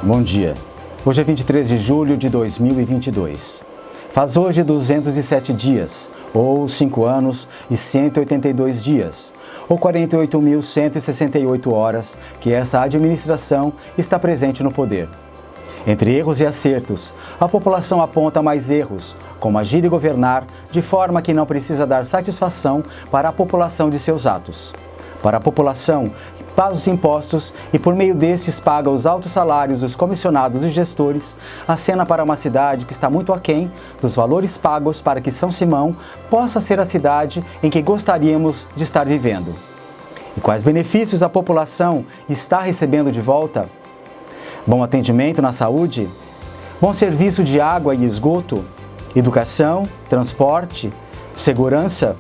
Bom dia. Hoje é 23 de julho de 2022. Faz hoje 207 dias, ou 5 anos e 182 dias, ou 48.168 horas que essa administração está presente no poder. Entre erros e acertos, a população aponta mais erros, como agir e governar de forma que não precisa dar satisfação para a população de seus atos. Para a população, paga os impostos e por meio destes paga os altos salários dos comissionados e gestores, acena para uma cidade que está muito aquém dos valores pagos para que São Simão possa ser a cidade em que gostaríamos de estar vivendo. E quais benefícios a população está recebendo de volta? Bom atendimento na saúde, bom serviço de água e esgoto, educação, transporte, segurança,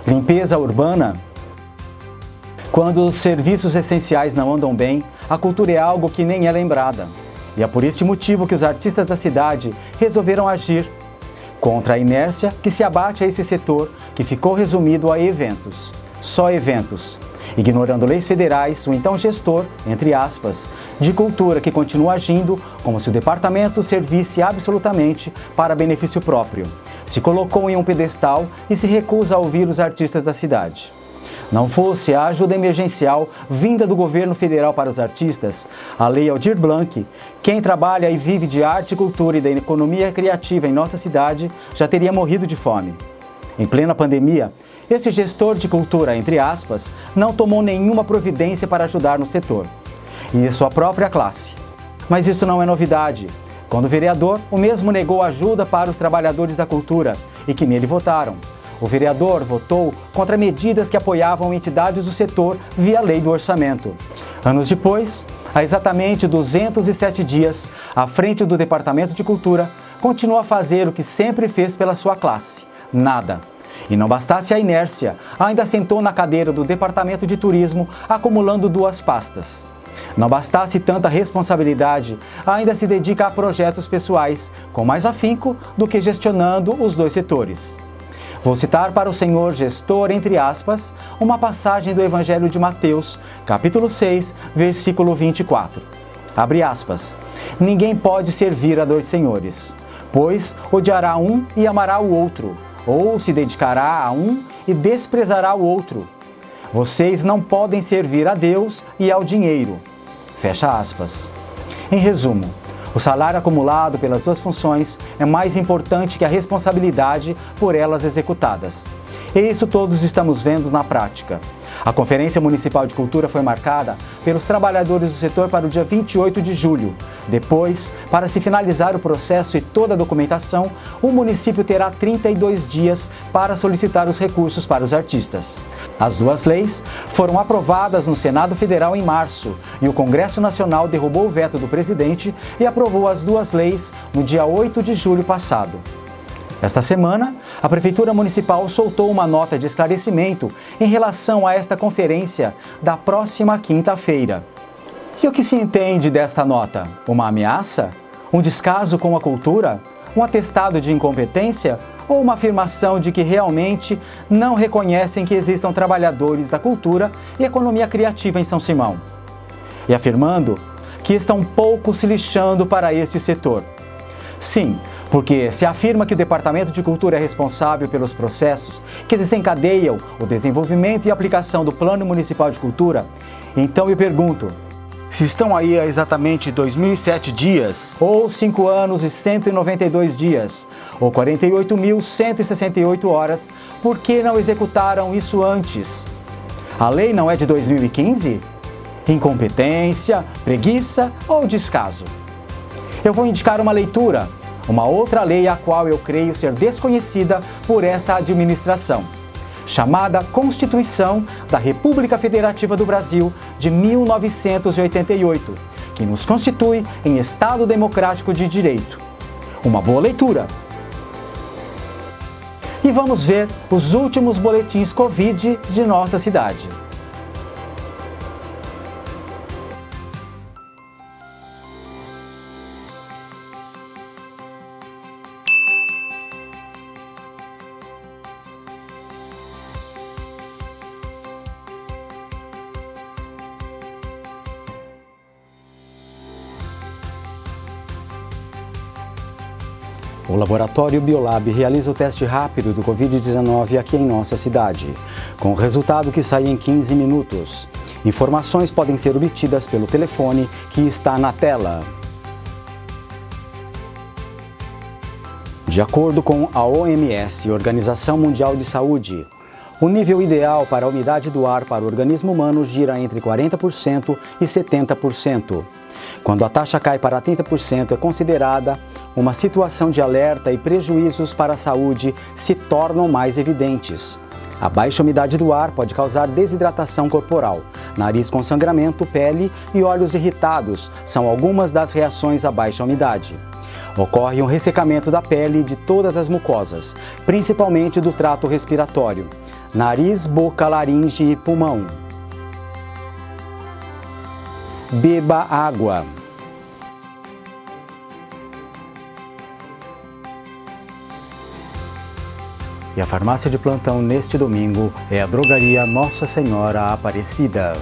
limpeza urbana. Quando os serviços essenciais não andam bem, a cultura é algo que nem é lembrada. E é por este motivo que os artistas da cidade resolveram agir contra a inércia que se abate a esse setor que ficou resumido a eventos, só eventos, ignorando leis federais, o então gestor, entre aspas, de cultura que continua agindo como se o departamento servisse absolutamente para benefício próprio. Se colocou em um pedestal e se recusa a ouvir os artistas da cidade. Não fosse a ajuda emergencial vinda do governo federal para os artistas, a Lei Aldir Blanc, quem trabalha e vive de arte, cultura e da economia criativa em nossa cidade já teria morrido de fome. Em plena pandemia, esse gestor de cultura, entre aspas, não tomou nenhuma providência para ajudar no setor, e sua própria classe. Mas isso não é novidade. Quando vereador, o mesmo negou ajuda para os trabalhadores da cultura e que nele votaram. O vereador votou contra medidas que apoiavam entidades do setor via lei do orçamento. Anos depois, há exatamente 207 dias, à frente do Departamento de Cultura, continua a fazer o que sempre fez pela sua classe: nada. E não bastasse a inércia, ainda sentou na cadeira do Departamento de Turismo, acumulando 2 pastas. Não bastasse tanta responsabilidade, ainda se dedica a projetos pessoais, com mais afinco do que gestionando os 2 setores. Vou citar para o senhor gestor, entre aspas, uma passagem do Evangelho de Mateus, capítulo 6, versículo 24. Abre aspas. Ninguém pode servir a 2 senhores, pois odiará um e amará o outro, ou se dedicará a um e desprezará o outro. Vocês não podem servir a Deus e ao dinheiro. Fecha aspas. Em resumo, o salário acumulado pelas 2 funções é mais importante que a responsabilidade por elas executadas. E isso todos estamos vendo na prática. A Conferência Municipal de Cultura foi marcada pelos trabalhadores do setor para o dia 28 de julho. Depois, para se finalizar o processo e toda a documentação, o município terá 32 dias para solicitar os recursos para os artistas. As 2 leis foram aprovadas no Senado Federal em março e o Congresso Nacional derrubou o veto do presidente e aprovou as 2 leis no dia 8 de julho passado. Esta semana, a Prefeitura Municipal soltou uma nota de esclarecimento em relação a esta conferência da próxima quinta-feira. E o que se entende desta nota? Uma ameaça? Um descaso com a cultura? Um atestado de incompetência? Ou uma afirmação de que realmente não reconhecem que existam trabalhadores da cultura e economia criativa em São Simão? E afirmando que estão pouco se lixando para este setor. Sim, porque se afirma que o Departamento de Cultura é responsável pelos processos que desencadeiam o desenvolvimento e aplicação do Plano Municipal de Cultura, então eu pergunto, se estão aí há exatamente 2007 dias, ou 5 anos e 192 dias, ou 48.168 horas, por que não executaram isso antes? A lei não é de 2015? Incompetência, preguiça ou descaso? Eu vou indicar uma leitura, uma outra lei a qual eu creio ser desconhecida por esta administração, chamada Constituição da República Federativa do Brasil de 1988, que nos constitui em Estado Democrático de Direito. Uma boa leitura! E vamos ver os últimos boletins Covid de nossa cidade. O Laboratório Biolab realiza o teste rápido do Covid-19 aqui em nossa cidade, com o resultado que sai em 15 minutos. Informações podem ser obtidas pelo telefone que está na tela. De acordo com a OMS, Organização Mundial de Saúde, o nível ideal para a umidade do ar para o organismo humano gira entre 40% e 70%. Quando a taxa cai para 30%, é considerada uma situação de alerta e prejuízos para a saúde se tornam mais evidentes. A baixa umidade do ar pode causar desidratação corporal. Nariz com sangramento, pele e olhos irritados são algumas das reações à baixa umidade. Ocorre um ressecamento da pele e de todas as mucosas, principalmente do trato respiratório, nariz, boca, laringe e pulmão. Beba água. E a farmácia de plantão neste domingo é a Drogaria Nossa Senhora Aparecida.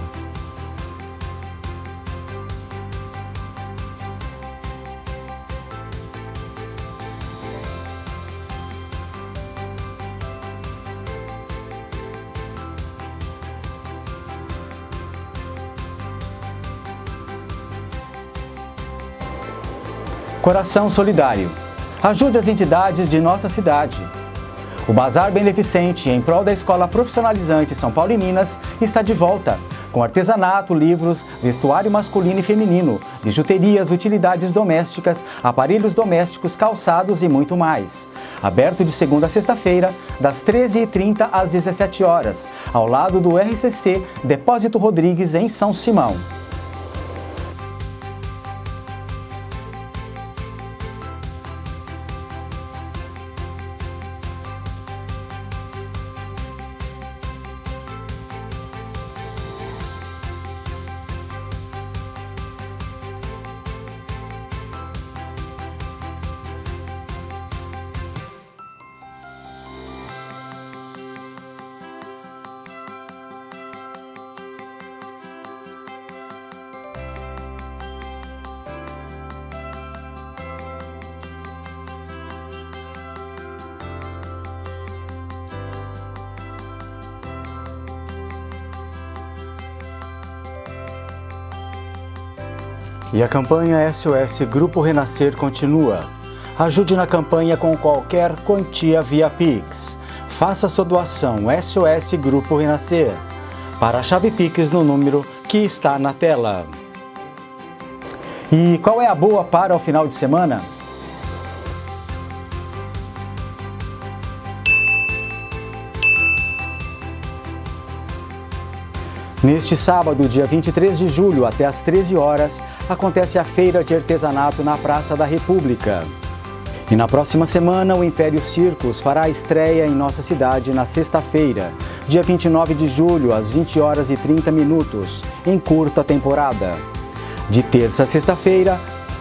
Coração Solidário. Ajude as entidades de nossa cidade. O Bazar Beneficente em prol da Escola Profissionalizante São Paulo e Minas está de volta, com artesanato, livros, vestuário masculino e feminino, bijuterias, utilidades domésticas, aparelhos domésticos, calçados e muito mais. Aberto de segunda a sexta-feira, das 13h30 às 17 horas, ao lado do RCC Depósito Rodrigues, em São Simão. E a campanha SOS Grupo Renascer continua. Ajude na campanha com qualquer quantia via Pix. Faça sua doação SOS Grupo Renascer para a chave Pix no número que está na tela. E qual é a boa para o final de semana? Neste sábado, dia 23 de julho, até às 13 horas, acontece a Feira de Artesanato na Praça da República. E na próxima semana, o Império Circos fará a estreia em nossa cidade na sexta-feira, dia 29 de julho, às 20 horas e 30 minutos, em curta temporada. De terça a sexta-feira,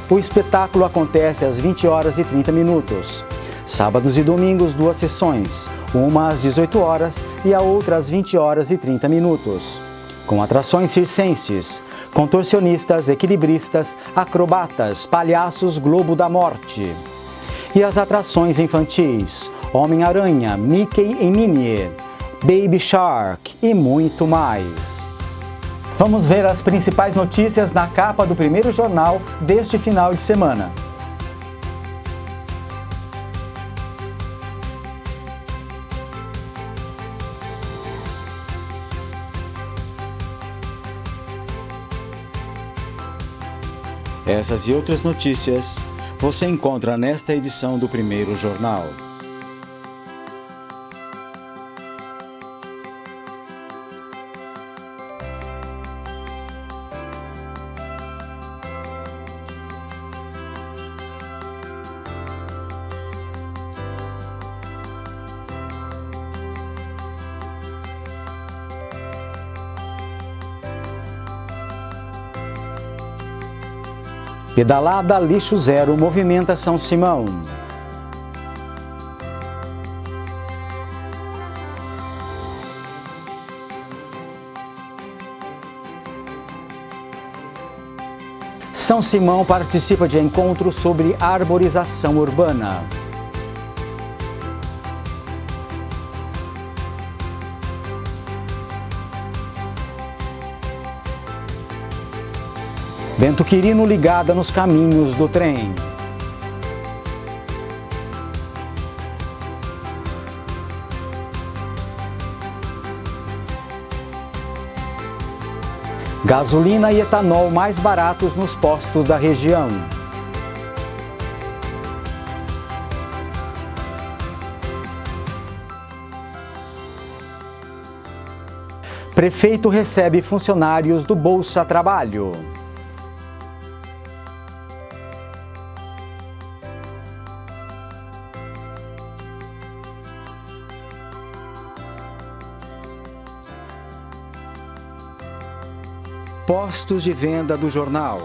o espetáculo acontece às 20 horas e 30 minutos. Sábados e domingos, 2 sessões, uma às 18 horas e a outra às 20 horas e 30 minutos. Com atrações circenses, contorcionistas, equilibristas, acrobatas, palhaços Globo da Morte. E as atrações infantis, Homem-Aranha, Mickey e Minnie, Baby Shark e muito mais. Vamos ver as principais notícias na capa do primeiro jornal deste final de semana. Essas e outras notícias você encontra nesta edição do primeiro jornal. Pedalada Lixo Zero movimenta São Simão. São Simão participa de encontro sobre arborização urbana. Vento Quirino ligada nos caminhos do trem. Gasolina e etanol mais baratos nos postos da região. Prefeito recebe funcionários do Bolsa Trabalho. Postos de venda do jornal.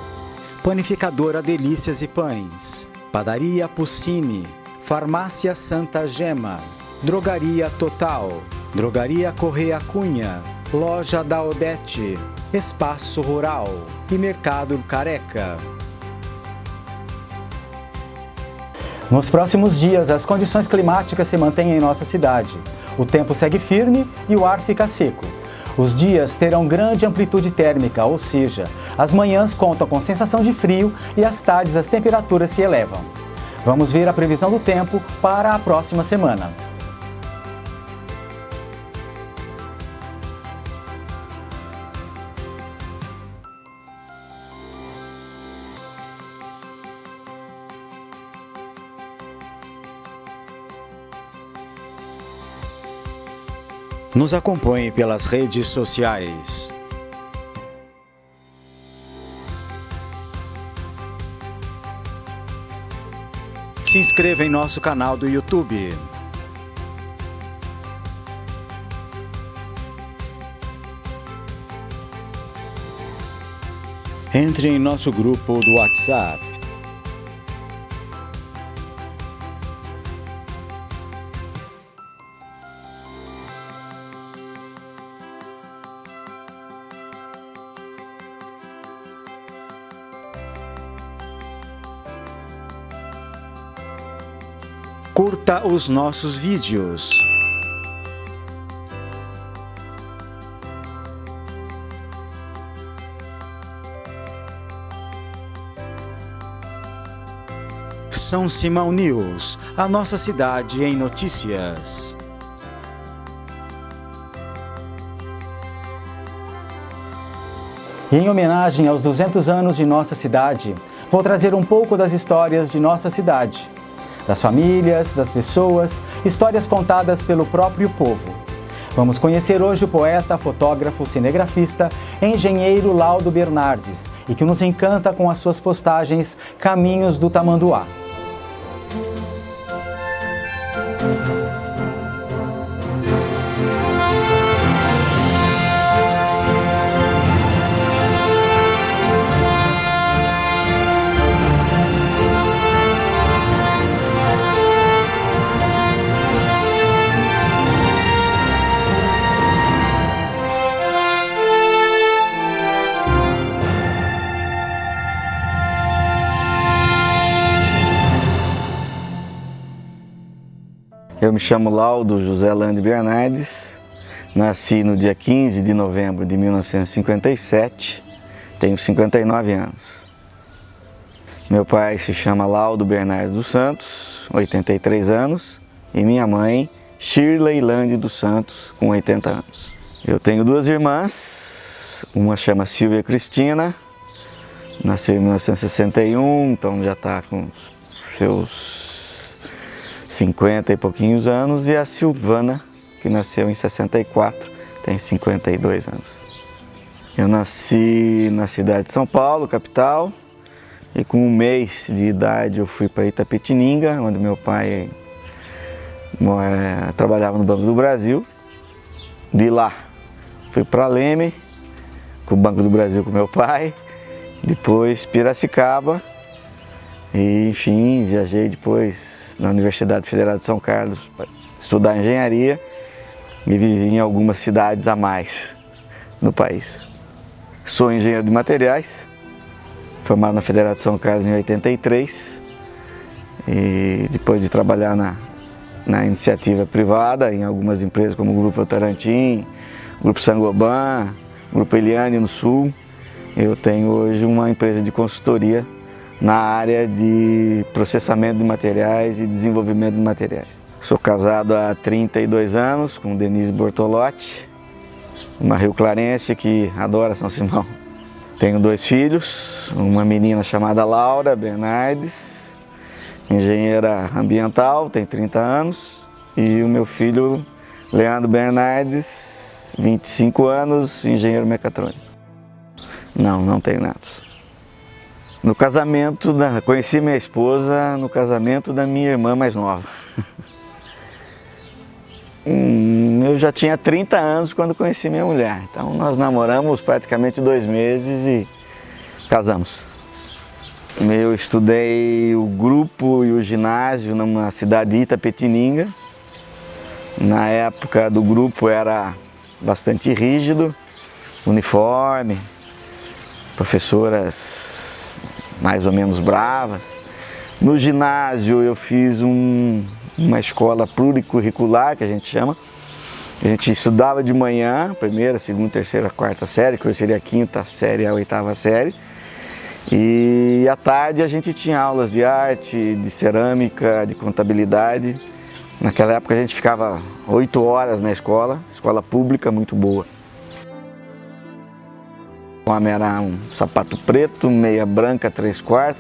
Panificadora Delícias e Pães. Padaria Puccini. Farmácia Santa Gema. Drogaria Total. Drogaria Correia Cunha. Loja da Odete. Espaço Rural. E Mercado Careca. Nos próximos dias, as condições climáticas se mantêm em nossa cidade. O tempo segue firme e o ar fica seco. Os dias terão grande amplitude térmica, ou seja, as manhãs contam com sensação de frio e às tardes as temperaturas se elevam. Vamos ver a previsão do tempo para a próxima semana. Nos acompanhe pelas redes sociais. Se inscreva em nosso canal do YouTube. Entre em nosso grupo do WhatsApp. Curta os nossos vídeos. São Simão News, a nossa cidade em notícias. Em homenagem aos 200 anos de nossa cidade, vou trazer um pouco das histórias de nossa cidade. Das famílias, das pessoas, histórias contadas pelo próprio povo. Vamos conhecer hoje o poeta, fotógrafo, cinegrafista, engenheiro Laudo Bernardes, e que nos encanta com as suas postagens Caminhos do Tamanduá. Eu me chamo Laudo José Lande Bernardes, nasci no dia 15 de novembro de 1957, tenho 59 anos. Meu pai se chama Laudo Bernardes dos Santos, 83 anos, e minha mãe, Shirley Lande dos Santos, com 80 anos. Eu tenho duas irmãs, uma chama Silvia Cristina, nasceu em 1961, então já está com seus 50 e pouquinhos anos, e a Silvana, que nasceu em 64, tem 52 anos. Eu nasci na cidade de São Paulo, capital, e com 1 mês de idade eu fui para Itapetininga, onde meu pai trabalhava no Banco do Brasil. De lá fui para Leme, com o Banco do Brasil com meu pai, depois Piracicaba, e enfim, viajei depois na Universidade Federal de São Carlos para estudar engenharia e vivi em algumas cidades a mais no país. Sou engenheiro de materiais, formado na Federal de São Carlos em 83, e depois de trabalhar na iniciativa privada, em algumas empresas como o Grupo Votorantim, Grupo Sangoban, Grupo Eliane no Sul, Eu tenho hoje uma empresa de consultoria na área de processamento de materiais e desenvolvimento de materiais. Sou casado há 32 anos com Denise Bortolotti, uma rio-clarense que adora São Simão. Tenho 2 filhos, uma menina chamada Laura Bernardes, engenheira ambiental, tem 30 anos, e o meu filho Leandro Bernardes, 25 anos, engenheiro mecatrônico. Não tenho netos. No casamento, conheci minha esposa no casamento da minha irmã mais nova. Eu já tinha 30 anos quando conheci minha mulher, então nós namoramos praticamente 2 meses e casamos. Eu estudei o grupo e o ginásio numa cidade de Itapetininga. Na época do grupo era bastante rígido, uniforme, professoras mais ou menos bravas. No ginásio eu fiz uma escola pluricurricular, que a gente chama. A gente estudava de manhã, primeira, segunda, terceira, quarta série, que hoje seria a quinta série e a 8ª série. E à tarde a gente tinha aulas de arte, de cerâmica, de contabilidade. Naquela época a gente ficava 8 horas na escola pública muito boa. O homem era um sapato preto, meia branca 3/4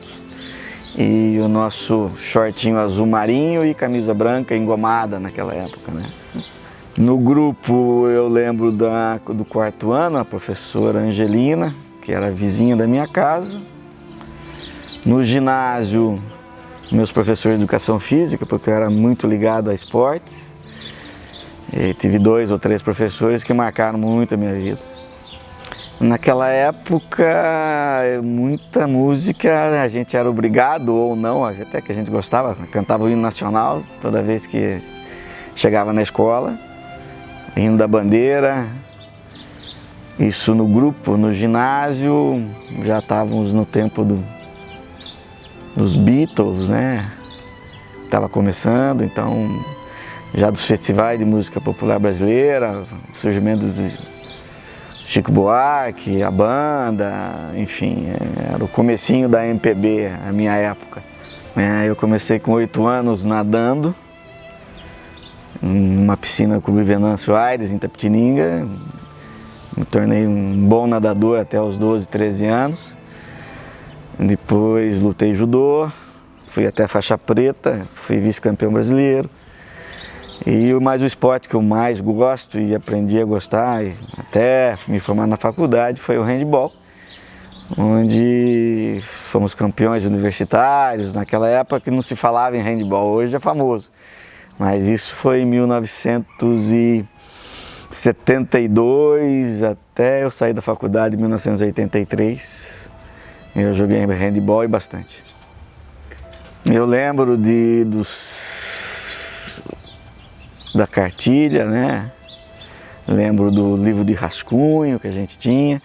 e o nosso shortinho azul marinho e camisa branca engomada naquela época, né? No grupo eu lembro do 4º ano, a professora Angelina, que era vizinha da minha casa. No ginásio, meus professores de educação física, porque eu era muito ligado a esportes. E tive 2 ou 3 professores que marcaram muito a minha vida. Naquela época, muita música, a gente era obrigado ou não, até que a gente gostava, cantava o hino nacional toda vez que chegava na escola, hino da bandeira. Isso no grupo, no ginásio, já estávamos no tempo dos Beatles, né? Estava começando, então já dos festivais de música popular brasileira, o surgimento do Chico Buarque, a banda, enfim, era o comecinho da MPB, a minha época. Eu comecei com 8 anos nadando, numa piscina com o Venâncio Aires, em Itapetininga. Me tornei um bom nadador até os 12, 13 anos. Depois lutei judô, fui até faixa preta, fui vice-campeão brasileiro. E o esporte que eu mais gosto e aprendi a gostar, e até me formar na faculdade, foi o handebol, onde fomos campeões universitários. Naquela época que não se falava em handebol, hoje é famoso. Mas isso foi em 1972, até eu sair da faculdade em 1983. Eu joguei handebol e bastante. Eu lembro da cartilha, né? Lembro do livro de rascunho que a gente tinha,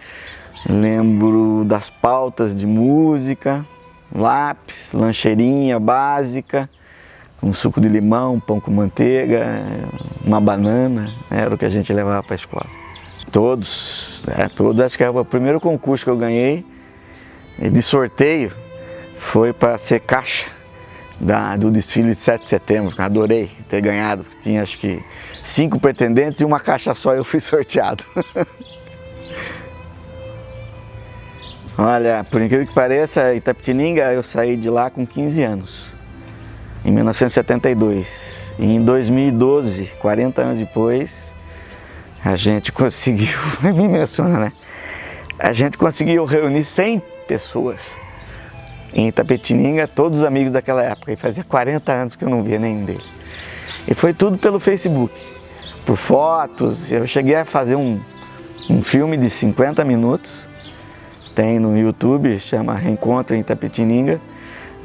lembro das pautas de música, lápis, lancheirinha básica, um suco de limão, pão com manteiga, uma banana, era o que a gente levava para a escola. Todos, acho que o primeiro concurso que eu ganhei de sorteio foi para ser caixa do desfile de 7 de setembro, adorei ter ganhado, tinha acho que 5 pretendentes e uma caixa só eu fui sorteado. Olha, por incrível que pareça, Itapetininga eu saí de lá com 15 anos, em 1972. E em 2012, 40 anos depois, a gente conseguiu, me emociona, né? A gente conseguiu reunir 100 pessoas em Itapetininga, todos os amigos daquela época, e fazia 40 anos que eu não via nenhum deles. E foi tudo pelo Facebook, por fotos. Eu cheguei a fazer um filme de 50 minutos, tem no YouTube, chama Reencontro em Itapetininga,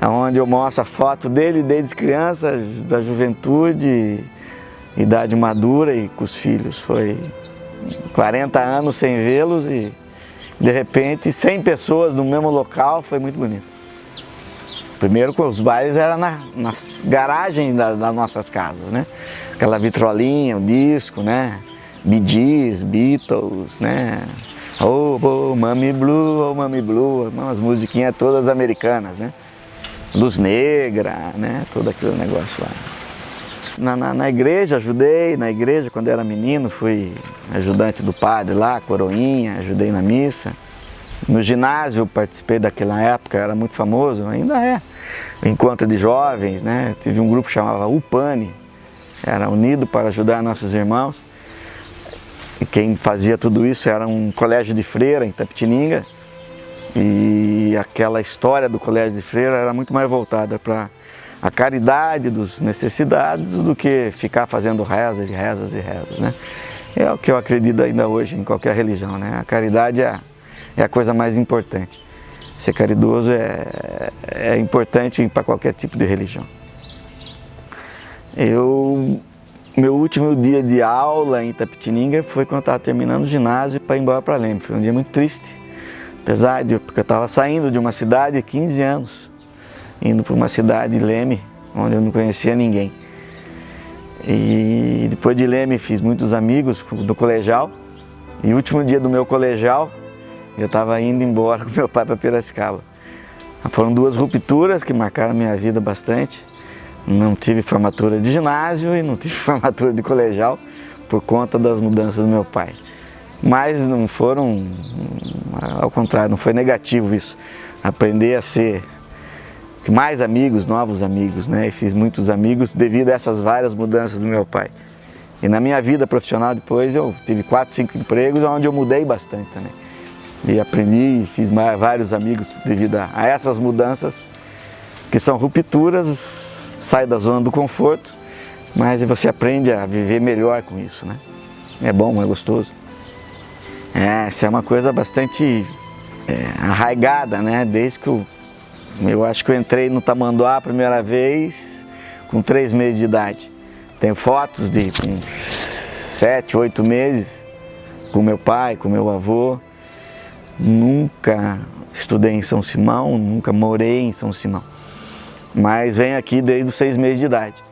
onde eu mostro a foto dele desde criança, da juventude, idade madura e com os filhos. Foi 40 anos sem vê-los e de repente 100 pessoas no mesmo local, foi muito bonito. Primeiro, os bailes eram nas garagens das nossas casas, né? Aquela vitrolinha, o disco, né? Bee Gees, Beatles, né? Oh, Mami Blue, umas musiquinhas todas americanas, né? Luz Negra, né? Todo aquele negócio lá. Na igreja, ajudei, na igreja quando era menino, fui ajudante do padre lá, coroinha, ajudei na missa. No ginásio, participei daquela época, era muito famoso, ainda é. Encontro de jovens, né? Tive um grupo que chamava UPANI, era Unido para Ajudar Nossos Irmãos. E quem fazia tudo isso era um colégio de freira em Itapetininga. E aquela história do colégio de freira era muito mais voltada para a caridade dos necessitados do que ficar fazendo rezas e rezas e rezas, né? É o que eu acredito ainda hoje em qualquer religião, né? A caridade é a coisa mais importante. Ser caridoso é importante para qualquer tipo de religião. Meu último dia de aula em Itapetininga foi quando eu estava terminando o ginásio para ir embora para Leme. Foi um dia muito triste, porque eu estava saindo de uma cidade de 15 anos, indo para uma cidade, Leme, onde eu não conhecia ninguém. E depois de Leme fiz muitos amigos do colegial, e o último dia do meu colegial, eu estava indo embora com meu pai para Piracicaba. Foram duas rupturas que marcaram a minha vida bastante. Não tive formatura de ginásio e não tive formatura de colegial por conta das mudanças do meu pai. Mas não foram, ao contrário, não foi negativo isso. Aprender a ser mais amigos, novos amigos, né? E fiz muitos amigos devido a essas várias mudanças do meu pai. E na minha vida profissional depois eu tive 4, 5 empregos onde eu mudei bastante também. E aprendi e fiz vários amigos devido a essas mudanças, que são rupturas. Sai da zona do conforto, mas você aprende a viver melhor com isso, né? É bom, é gostoso. Essa é uma coisa bastante arraigada, né? Desde que eu acho que eu entrei no Tamanduá a primeira vez com 3 meses de idade. Tenho fotos de 7, 8 meses com meu pai, com meu avô. Nunca estudei em São Simão, nunca morei em São Simão. Mas venho aqui desde os 6 meses de idade.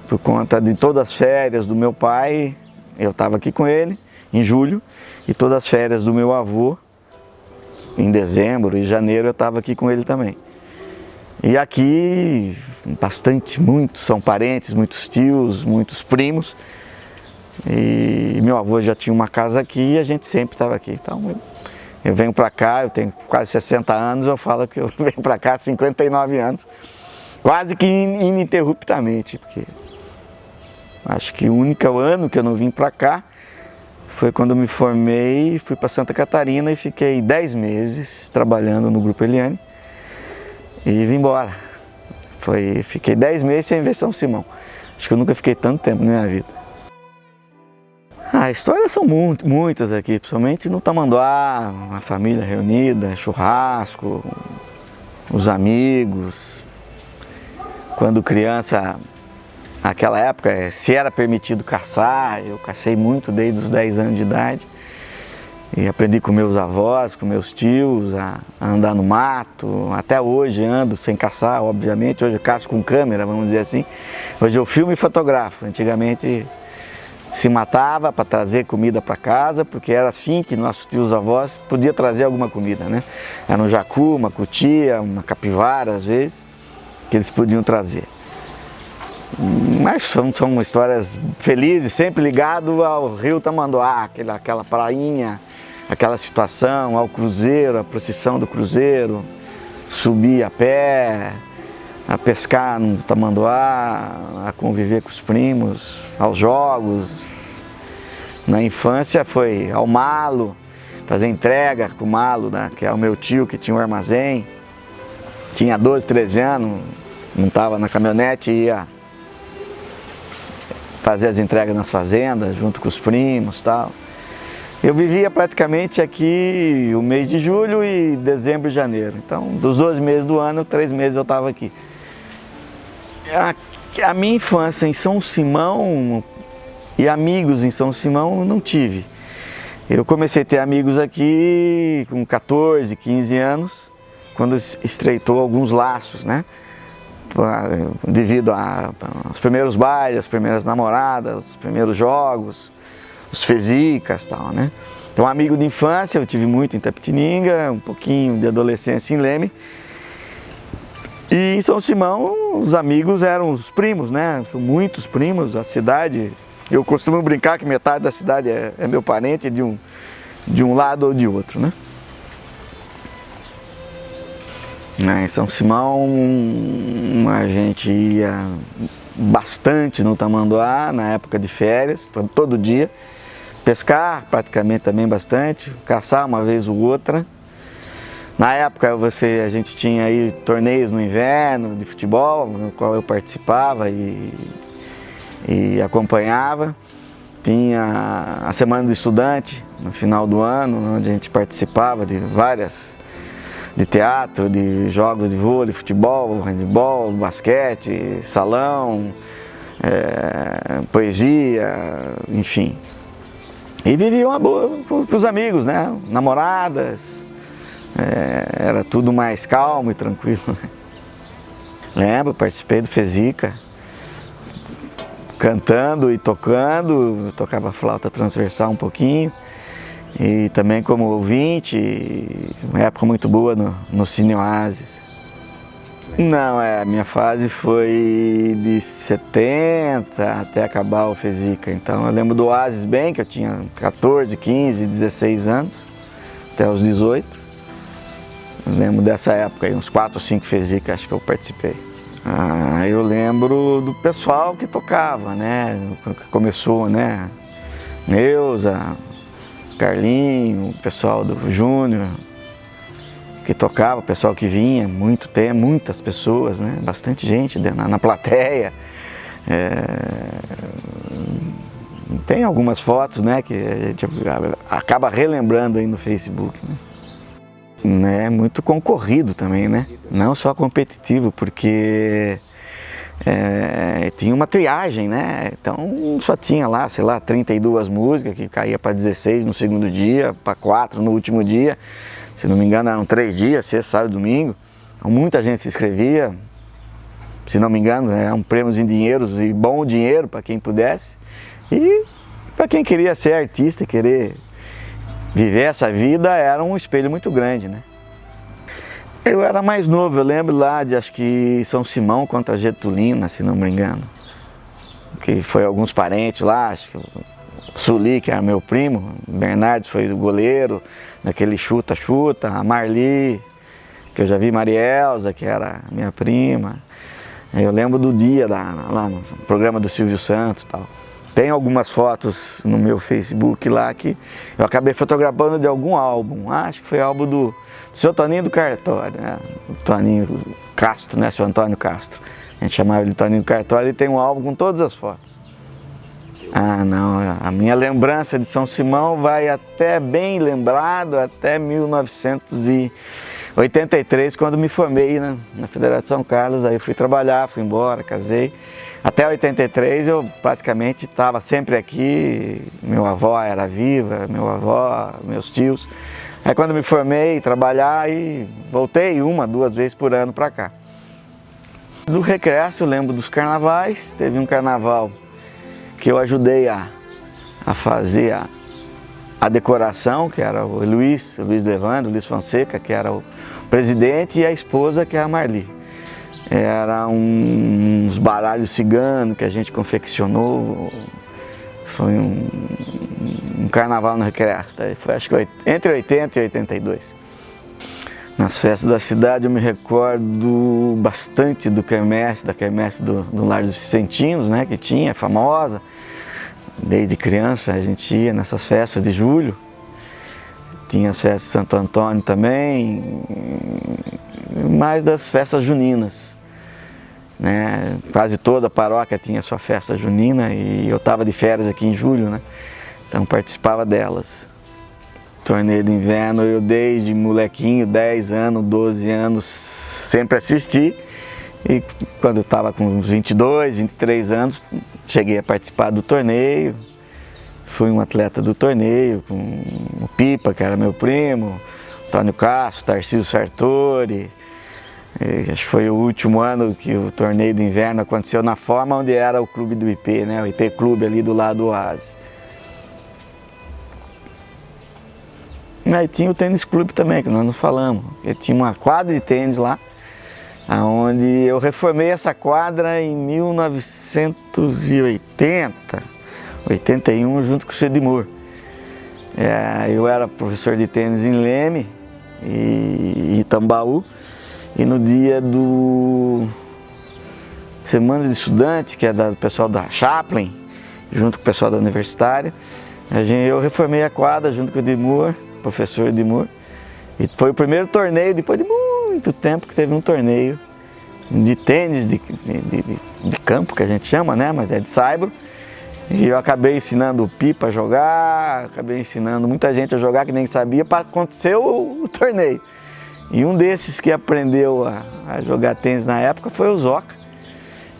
Por conta de todas as férias do meu pai, eu estava aqui com ele, em julho, e todas as férias do meu avô, em dezembro e janeiro, eu estava aqui com ele também. E aqui, muitos são parentes, muitos tios, muitos primos. E meu avô já tinha uma casa aqui e a gente sempre estava aqui. Então, eu venho para cá, eu tenho quase 60 anos, eu falo que eu venho para cá há 59 anos. Quase que ininterruptamente, porque acho que o único ano que eu não vim para cá foi quando eu me formei, fui para Santa Catarina e fiquei 10 meses trabalhando no Grupo Eliane e vim embora. Fiquei 10 meses sem ver São Simão. Acho que eu nunca fiquei tanto tempo na minha vida. Histórias são muitas aqui, principalmente no Tamanduá, a família reunida, churrasco, os amigos. Quando criança, naquela época, se era permitido caçar, eu cacei muito desde os 10 anos de idade. E aprendi com meus avós, com meus tios, a andar no mato. Até hoje ando sem caçar, obviamente. Hoje eu caço com câmera, vamos dizer assim. Hoje eu filmo e fotografo. Antigamente se matava para trazer comida para casa, porque era assim que nossos tios avós podiam trazer alguma comida, né? Era um jacu, uma cutia, uma capivara às vezes, que eles podiam trazer. Mas são histórias felizes, sempre ligado ao rio Tamanduá, aquela prainha, aquela situação, ao cruzeiro, a procissão do cruzeiro, subir a pé, a pescar no Tamanduá, a conviver com os primos, aos jogos. Na infância foi ao malo, fazer entrega com o malo, né, que é o meu tio que tinha um armazém. Tinha 12, 13 anos, montava na caminhonete e ia fazer as entregas nas fazendas, junto com os primos e tal. Eu vivia praticamente aqui o mês de julho e dezembro e janeiro. Então, dos 12 meses do ano, 3 meses eu estava aqui. A minha infância em São Simão e amigos em São Simão eu não tive. Eu comecei a ter amigos aqui com 14, 15 anos, quando estreitou alguns laços, né? Devido aos primeiros bailes, as primeiras namoradas, os primeiros jogos, os fesicas e tal, né? Então, amigo de infância, eu tive muito em Itapetininga, um pouquinho de adolescência em Leme. E em São Simão, os amigos eram os primos, né? São muitos primos, a cidade... Eu costumo brincar que metade da cidade é meu parente de um lado ou de outro, né? Em São Simão, a gente ia bastante no Tamanduá, na época de férias, todo dia. Pescar, praticamente também bastante, caçar uma vez ou outra. Na época a gente tinha aí torneios no inverno de futebol, no qual eu participava e acompanhava. Tinha a Semana do Estudante, no final do ano, onde a gente participava de de teatro, de jogos de vôlei, futebol, handebol, basquete, salão, poesia, enfim. E vivia uma boa com os amigos, né? Namoradas, era tudo mais calmo e tranquilo. Lembro, participei do FESICA, cantando e tocando, tocava flauta transversal um pouquinho. E também como ouvinte, uma época muito boa no Cine Oasis. Não, a minha fase foi de 70 até acabar o FESICA. Então eu lembro do Oasis bem, que eu tinha 14, 15, 16 anos, até os 18. Eu lembro dessa época aí, uns 4 ou 5 FESICA acho que eu participei. Eu lembro do pessoal que tocava, né? Que começou, né? Neuza, Carlinho, o pessoal do Júnior, que tocava, o pessoal que vinha, muitas pessoas, né? Bastante gente na plateia. Tem algumas fotos, né, que a gente acaba relembrando aí no Facebook, né? Muito concorrido também, né? Não só competitivo, porque tinha uma triagem, né? Então só tinha lá, sei lá, 32 músicas, que caía para 16 no segundo dia, para 4 no último dia. Se não me engano eram 3 dias, sexta, sábado e domingo. Então, muita gente se inscrevia, se não me engano, eram prêmios em dinheiros e bom dinheiro para quem pudesse. E para quem queria ser artista e querer viver essa vida, era um espelho muito grande, né? Eu era mais novo, eu lembro lá de, acho que São Simão contra Getulina, se não me engano. Que foi alguns parentes lá, acho que o Suli, que era meu primo, o Bernardes foi o goleiro, daquele chuta-chuta, a Marli, que eu já vi Marielza, que era minha prima. Eu lembro do dia lá no programa do Silvio Santos e tal. Tem algumas fotos no meu Facebook lá que eu acabei fotografando de algum álbum. Acho que foi álbum do seu Toninho do Cartório, né? O Toninho Castro, né? Seu Antônio Castro. A gente chamava ele de Toninho do Cartório. Ele tem um álbum com todas as fotos. Não, a minha lembrança de São Simão vai até bem lembrado, até 1983, quando me formei, né, na Federal de São Carlos. Aí eu fui trabalhar, fui embora, casei. Até 83 eu praticamente estava sempre aqui, meu avó era viva, meu avó, meus tios. Aí quando me formei, trabalhar e voltei 1, 2 vezes por ano para cá. Do Recreaço eu lembro dos carnavais, teve um carnaval que eu ajudei a fazer a decoração, que era o Luiz do Evandro, Luiz Fonseca, que era o presidente, e a esposa, que é a Marli. Eram uns baralhos ciganos que a gente confeccionou. Foi um carnaval no Recreaço. Foi, acho que entre 80 e 82. Nas festas da cidade eu me recordo bastante da quermesse do Lar dos Vicentinos, né, que tinha, famosa. Desde criança a gente ia nessas festas de julho. Tinha as festas de Santo Antônio também, mais das festas juninas, né? Quase toda a paróquia tinha sua festa junina e eu estava de férias aqui em julho, né? Então participava delas. Torneio de inverno eu desde molequinho, 10 anos, 12 anos, sempre assisti. E quando eu estava com uns 22, 23 anos, cheguei a participar do torneio. Fui um atleta do torneio, com o Pipa, que era meu primo, Antônio Castro, Tarcísio Sartori. Acho que foi o último ano que o torneio de inverno aconteceu na forma onde era o clube do IP, né? O IP Clube ali do lado do Oasis. Aí tinha o tênis clube também, que nós não falamos. Eu tinha uma quadra de tênis lá, onde eu reformei essa quadra em 1980, 81, junto com o Sedimur. Eu era professor de tênis em Leme e Itambaú, e no dia do Semana de Estudante, que é do pessoal da Chaplin, junto com o pessoal da Universitária, eu reformei a quadra junto com o Edmur, professor Edmur, e foi o primeiro torneio, depois de muito tempo, que teve um torneio de tênis de campo, que a gente chama, né? Mas é de saibro. E eu acabei ensinando o Pipa a jogar, acabei ensinando muita gente a jogar que nem sabia, para acontecer o torneio. E um desses que aprendeu a jogar tênis na época foi o Zoca,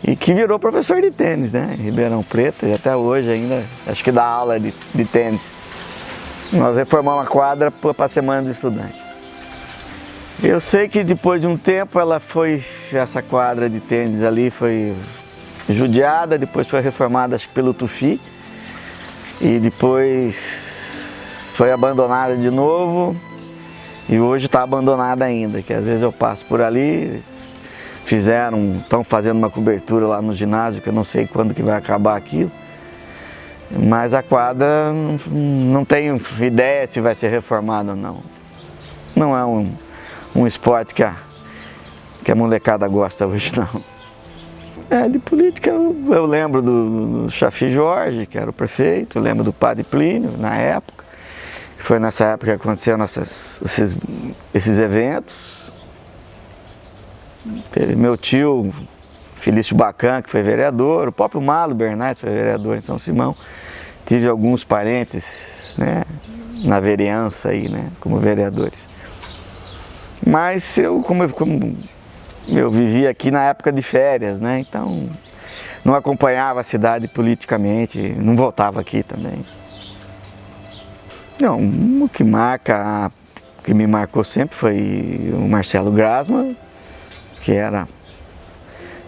e que virou professor de tênis, né? Em Ribeirão Preto, e até hoje ainda, acho que dá aula de tênis. Nós reformamos a quadra para a Semana do Estudante. Eu sei que depois de um tempo essa quadra de tênis ali foi judiada, depois foi reformada, acho que pelo Tufi, e depois foi abandonada de novo, e hoje está abandonada ainda, que às vezes eu passo por ali, estão fazendo uma cobertura lá no ginásio, que eu não sei quando que vai acabar aquilo, mas a quadra não tenho ideia se vai ser reformada ou não. Não é um esporte que a molecada gosta hoje, não. De política eu lembro do Chafi Jorge, que era o prefeito, eu lembro do Padre Plínio, na época. Foi nessa época que aconteceram esses eventos. Teve meu tio, Felício Bacan, que foi vereador, o próprio Malo Bernardes foi vereador em São Simão. Tive alguns parentes, né, na vereança aí, né, como vereadores. Mas como eu vivia aqui na época de férias, né? Então não acompanhava a cidade politicamente, não votava aqui também. Não, o que me marcou sempre foi o Marcelo Grasma, que era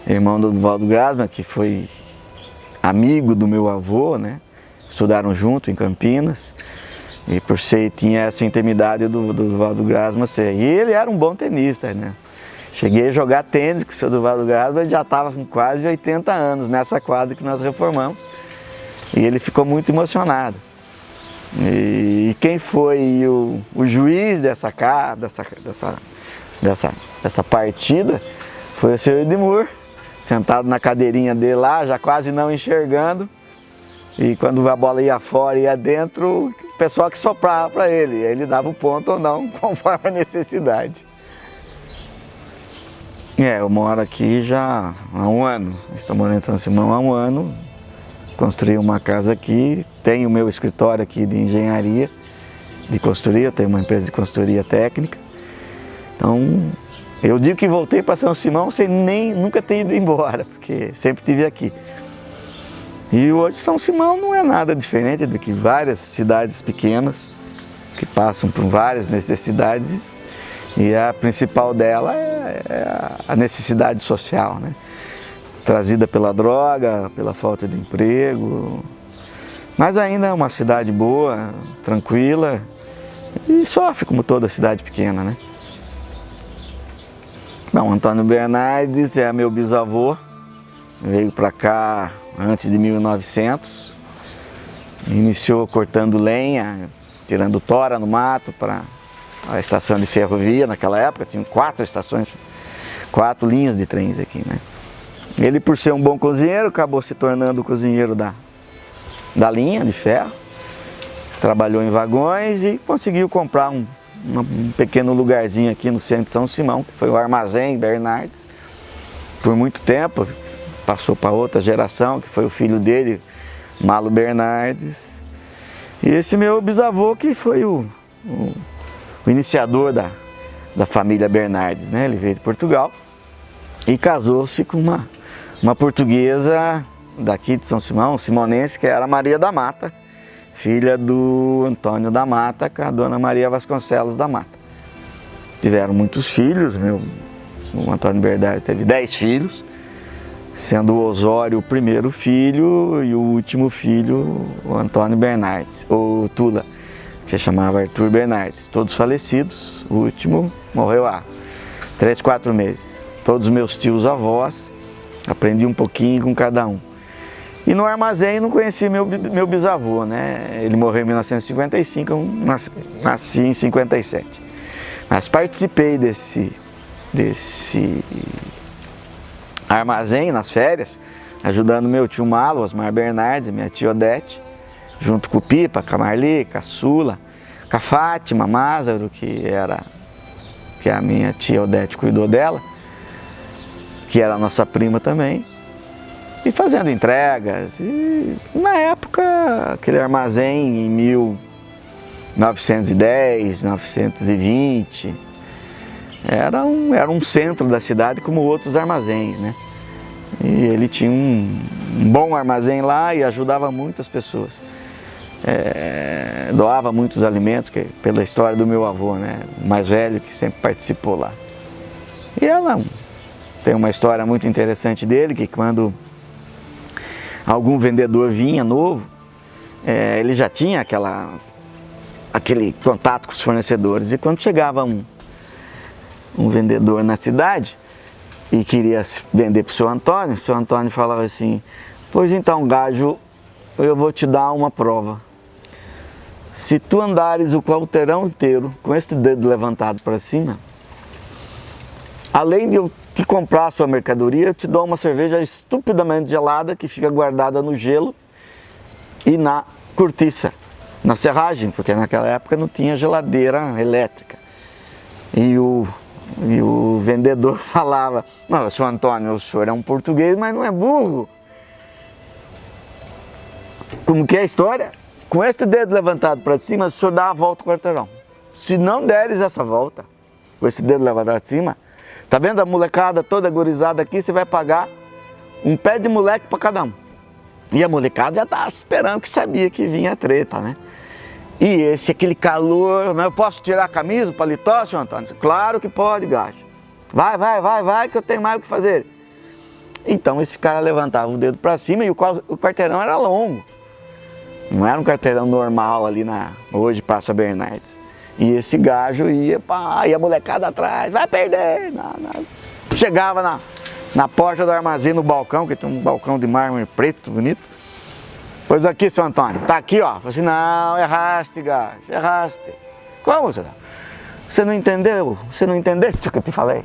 irmão do Valdo Grasma, que foi amigo do meu avô, né? Estudaram junto em Campinas. E por ser, tinha essa intimidade do Valdo Grasma ser. E ele era um bom tenista, né? Cheguei a jogar tênis com o seu Duvaldo Grasma, ele já estava com quase 80 anos nessa quadra que nós reformamos. E ele ficou muito emocionado. E quem foi o juiz dessa partida foi o seu Edmur, sentado na cadeirinha dele lá, já quase não enxergando. E quando a bola ia fora e ia dentro, o pessoal que soprava para ele. Ele dava o ponto ou não, conforme a necessidade. Eu moro aqui já há um ano, estou morando em São Simão há um ano, construí uma casa aqui, tenho o meu escritório aqui de engenharia, de consultoria, eu tenho uma empresa de consultoria técnica. Então, eu digo que voltei para São Simão sem nunca ter ido embora, porque sempre estive aqui. E hoje São Simão não é nada diferente do que várias cidades pequenas, que passam por várias necessidades, e a principal dela é a necessidade social, né? Trazida pela droga, pela falta de emprego. Mas ainda é uma cidade boa, tranquila, e sofre como toda cidade pequena, né? Bom, Antônio Bernardes é meu bisavô, veio para cá antes de 1900, iniciou cortando lenha, tirando tora no mato para a estação de ferrovia. Naquela época tinham 4 estações, 4 linhas de trens aqui, né? Ele, por ser um bom cozinheiro, acabou se tornando o cozinheiro da linha de ferro, trabalhou em vagões e conseguiu comprar um pequeno lugarzinho aqui no centro de São Simão, que foi o Armazém Bernardes. Por muito tempo, passou para outra geração, que foi o filho dele, Malo Bernardes. E esse meu bisavô que foi o iniciador da família Bernardes, né? Ele veio de Portugal e casou-se com uma portuguesa daqui de São Simão, simonense, que era Maria da Mata, filha do Antônio da Mata com a dona Maria Vasconcelos da Mata. Tiveram muitos filhos, o Antônio Bernardes teve 10 filhos, sendo o Osório o primeiro filho e o último filho, o Antônio Bernardes, ou Tula, que se chamava Arthur Bernardes, todos falecidos. O último morreu há 3, 4 meses. Todos os meus tios avós, aprendi um pouquinho com cada um. E no armazém não conheci meu bisavô, né? Ele morreu em 1955, eu nasci em 57. Mas participei desse armazém nas férias, ajudando meu tio Malo, Osmar Bernardes, minha tia Odete, junto com o Pipa, com a Marli, com a Sula, com a Fátima Mázaro, que a minha tia Odete cuidou dela, que era a nossa prima também, e fazendo entregas. E na época, aquele armazém em 1910, 1920, era um centro da cidade como outros armazéns, né? E ele tinha um bom armazém lá e ajudava muitas pessoas. Doava muitos alimentos, pela história do meu avô, né? O mais velho, que sempre participou lá. E ela tem uma história muito interessante dele, que quando algum vendedor vinha novo, ele já tinha aquele contato com os fornecedores. E quando chegava um vendedor na cidade e queria vender para o seu Antônio falava assim: pois então, gajo, eu vou te dar uma prova. Se tu andares o quarteirão inteiro com este dedo levantado para cima, além de eu te comprar a sua mercadoria, eu te dou uma cerveja estupidamente gelada que fica guardada no gelo e na cortiça, na serragem, porque naquela época não tinha geladeira elétrica. E o vendedor falava: não, seu Antônio, o senhor é um português, mas não é burro. Como que é a história? Com esse dedo levantado para cima, o senhor dá a volta ao quarteirão. Se não deres essa volta, com esse dedo levantado para cima, tá vendo a molecada toda gorizada aqui, você vai pagar um pé de moleque para cada um. E a molecada já estava esperando, que sabia que vinha a treta, né? E aquele calor, mas eu posso tirar a camisa, o paletó, senhor Antônio? Claro que pode, gajo. Vai, que eu tenho mais o que fazer. Então esse cara levantava o dedo para cima e o quarteirão era longo. Não era um quarteirão normal ali hoje Praça Bernardes. E esse gajo ia, pá, e a molecada atrás, vai perder. Não. Chegava na porta do armazém, no balcão, que tem um balcão de mármore preto, bonito. Pois aqui, seu Antônio, tá aqui, ó. Falei assim: não, erraste, gajo, erraste. Como, senhor? Você não entendeu? Você não entendeste o que eu te falei?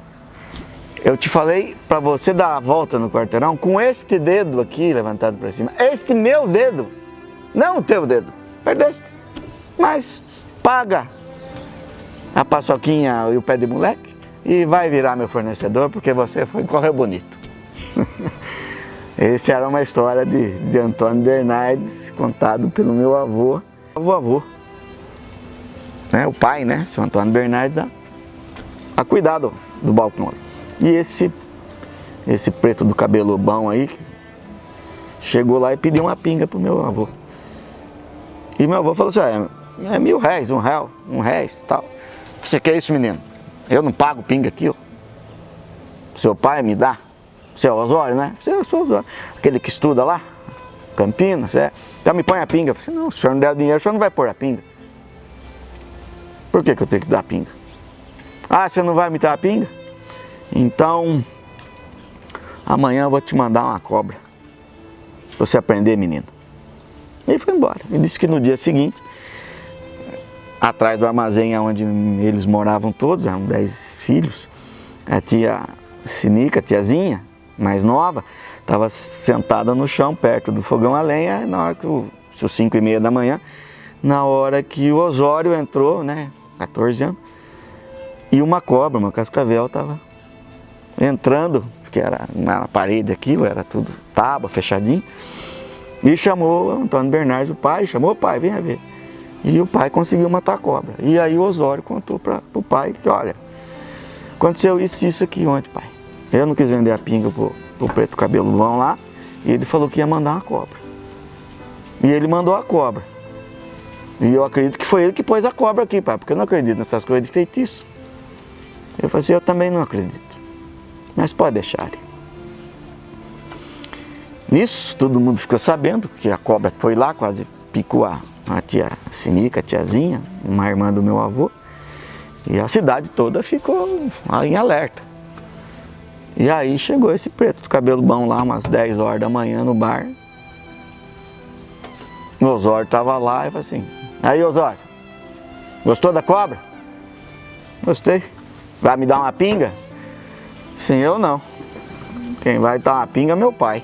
Eu te falei para você dar a volta no quarteirão com este dedo aqui levantado para cima. Este meu dedo, não o teu dedo. Perdeste. Mas paga a paçoquinha e o pé de moleque e vai virar meu fornecedor, porque você correu bonito. Essa era uma história de Antônio Bernardes, contado pelo meu avô. Avô, né? O pai, né? Seu Antônio Bernardes, a cuidar do balcão. E esse preto do cabelo bom aí, chegou lá e pediu uma pinga pro meu avô. E meu avô falou assim: é R$1.000, R$1 e tal. Você quer isso, menino? Eu não pago pinga aqui, ó. Seu pai me dá. Seu Osório, né? Seu Osório. Aquele que estuda lá, Campinas, Então me põe a pinga. Eu falei assim: não, se o senhor não der o dinheiro, o senhor não vai pôr a pinga. Por que eu tenho que dar a pinga? Ah, você não vai me dar a pinga? Então, amanhã eu vou te mandar uma cobra. Pra você aprender, menino. E foi embora. E disse que no dia seguinte, atrás do armazém onde eles moravam todos, eram 10 filhos, a tia Sinica, a tiazinha, mais nova, estava sentada no chão, perto do fogão a lenha, na hora que 5h30 da manhã, na hora que o Osório entrou, né, 14 anos, e uma cobra, uma cascavel, estava entrando, porque era na parede aquilo, era tudo tábua, fechadinho, e chamou o Antônio Bernardes, o pai, chamou: o pai, venha ver. E o pai conseguiu matar a cobra. E aí o Osório contou para o pai que: olha, aconteceu isso aqui ontem, pai. Eu não quis vender a pinga pro preto cabeludão lá, e ele falou que ia mandar uma cobra. E ele mandou a cobra. E eu acredito que foi ele que pôs a cobra aqui, pai, porque eu não acredito nessas coisas de feitiço. Eu falei assim: eu também não acredito. Mas pode deixar. Nisso, todo mundo ficou sabendo que a cobra foi lá, quase picou a tia Sinica, a tiazinha, uma irmã do meu avô, e a cidade toda ficou em alerta. E aí chegou esse preto do cabelo bom lá, umas 10 horas da manhã no bar. O Osório estava lá e falou assim: aí, Osório, gostou da cobra? Gostei. Vai me dar uma pinga? Sim, eu não. Quem vai dar uma pinga é meu pai.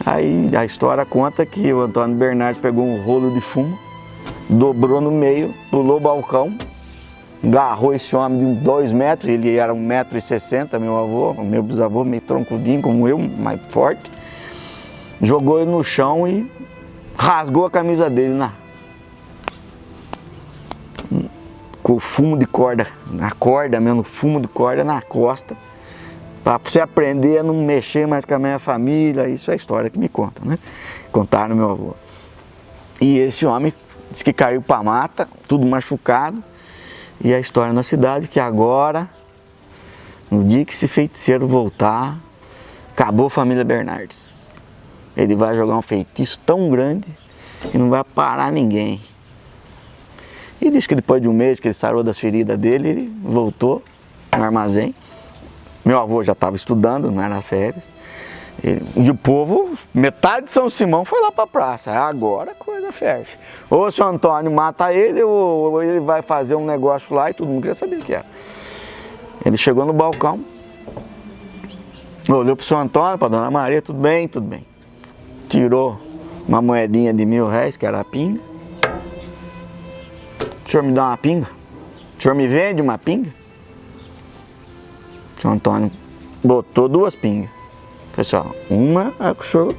Aí a história conta que o Antônio Bernardes pegou um rolo de fumo, dobrou no meio, pulou o balcão, agarrou esse homem de 2 metros, ele era 1,60 m, meu avô, meu bisavô meio troncudinho como eu, mais forte, jogou ele no chão e rasgou a camisa dele com o fumo de corda, na corda mesmo, fumo de corda na costa, para você aprender a não mexer mais com a minha família. Isso é a história que me conta, né? Contaram meu avô. E esse homem disse que caiu para a mata, tudo machucado. E a história na cidade que agora, no dia que esse feiticeiro voltar, acabou a família Bernardes. Ele vai jogar um feitiço tão grande que não vai parar ninguém. E disse que depois de um mês que ele sarou das feridas dele, ele voltou no armazém. Meu avô já estava estudando, não era férias. E o povo, metade de São Simão foi lá para a praça. Agora a coisa ferve. Ou o seu Antônio mata ele, ou ele vai fazer um negócio lá e todo mundo queria saber o que era. Ele chegou no balcão, olhou para o seu Antônio, para a dona Maria: tudo bem, tudo bem. Tirou uma moedinha de R$1000, que era a pinga. O senhor me dá uma pinga? O senhor me vende uma pinga? O seu Antônio botou 2 pingas. Pessoal, uma é que o senhor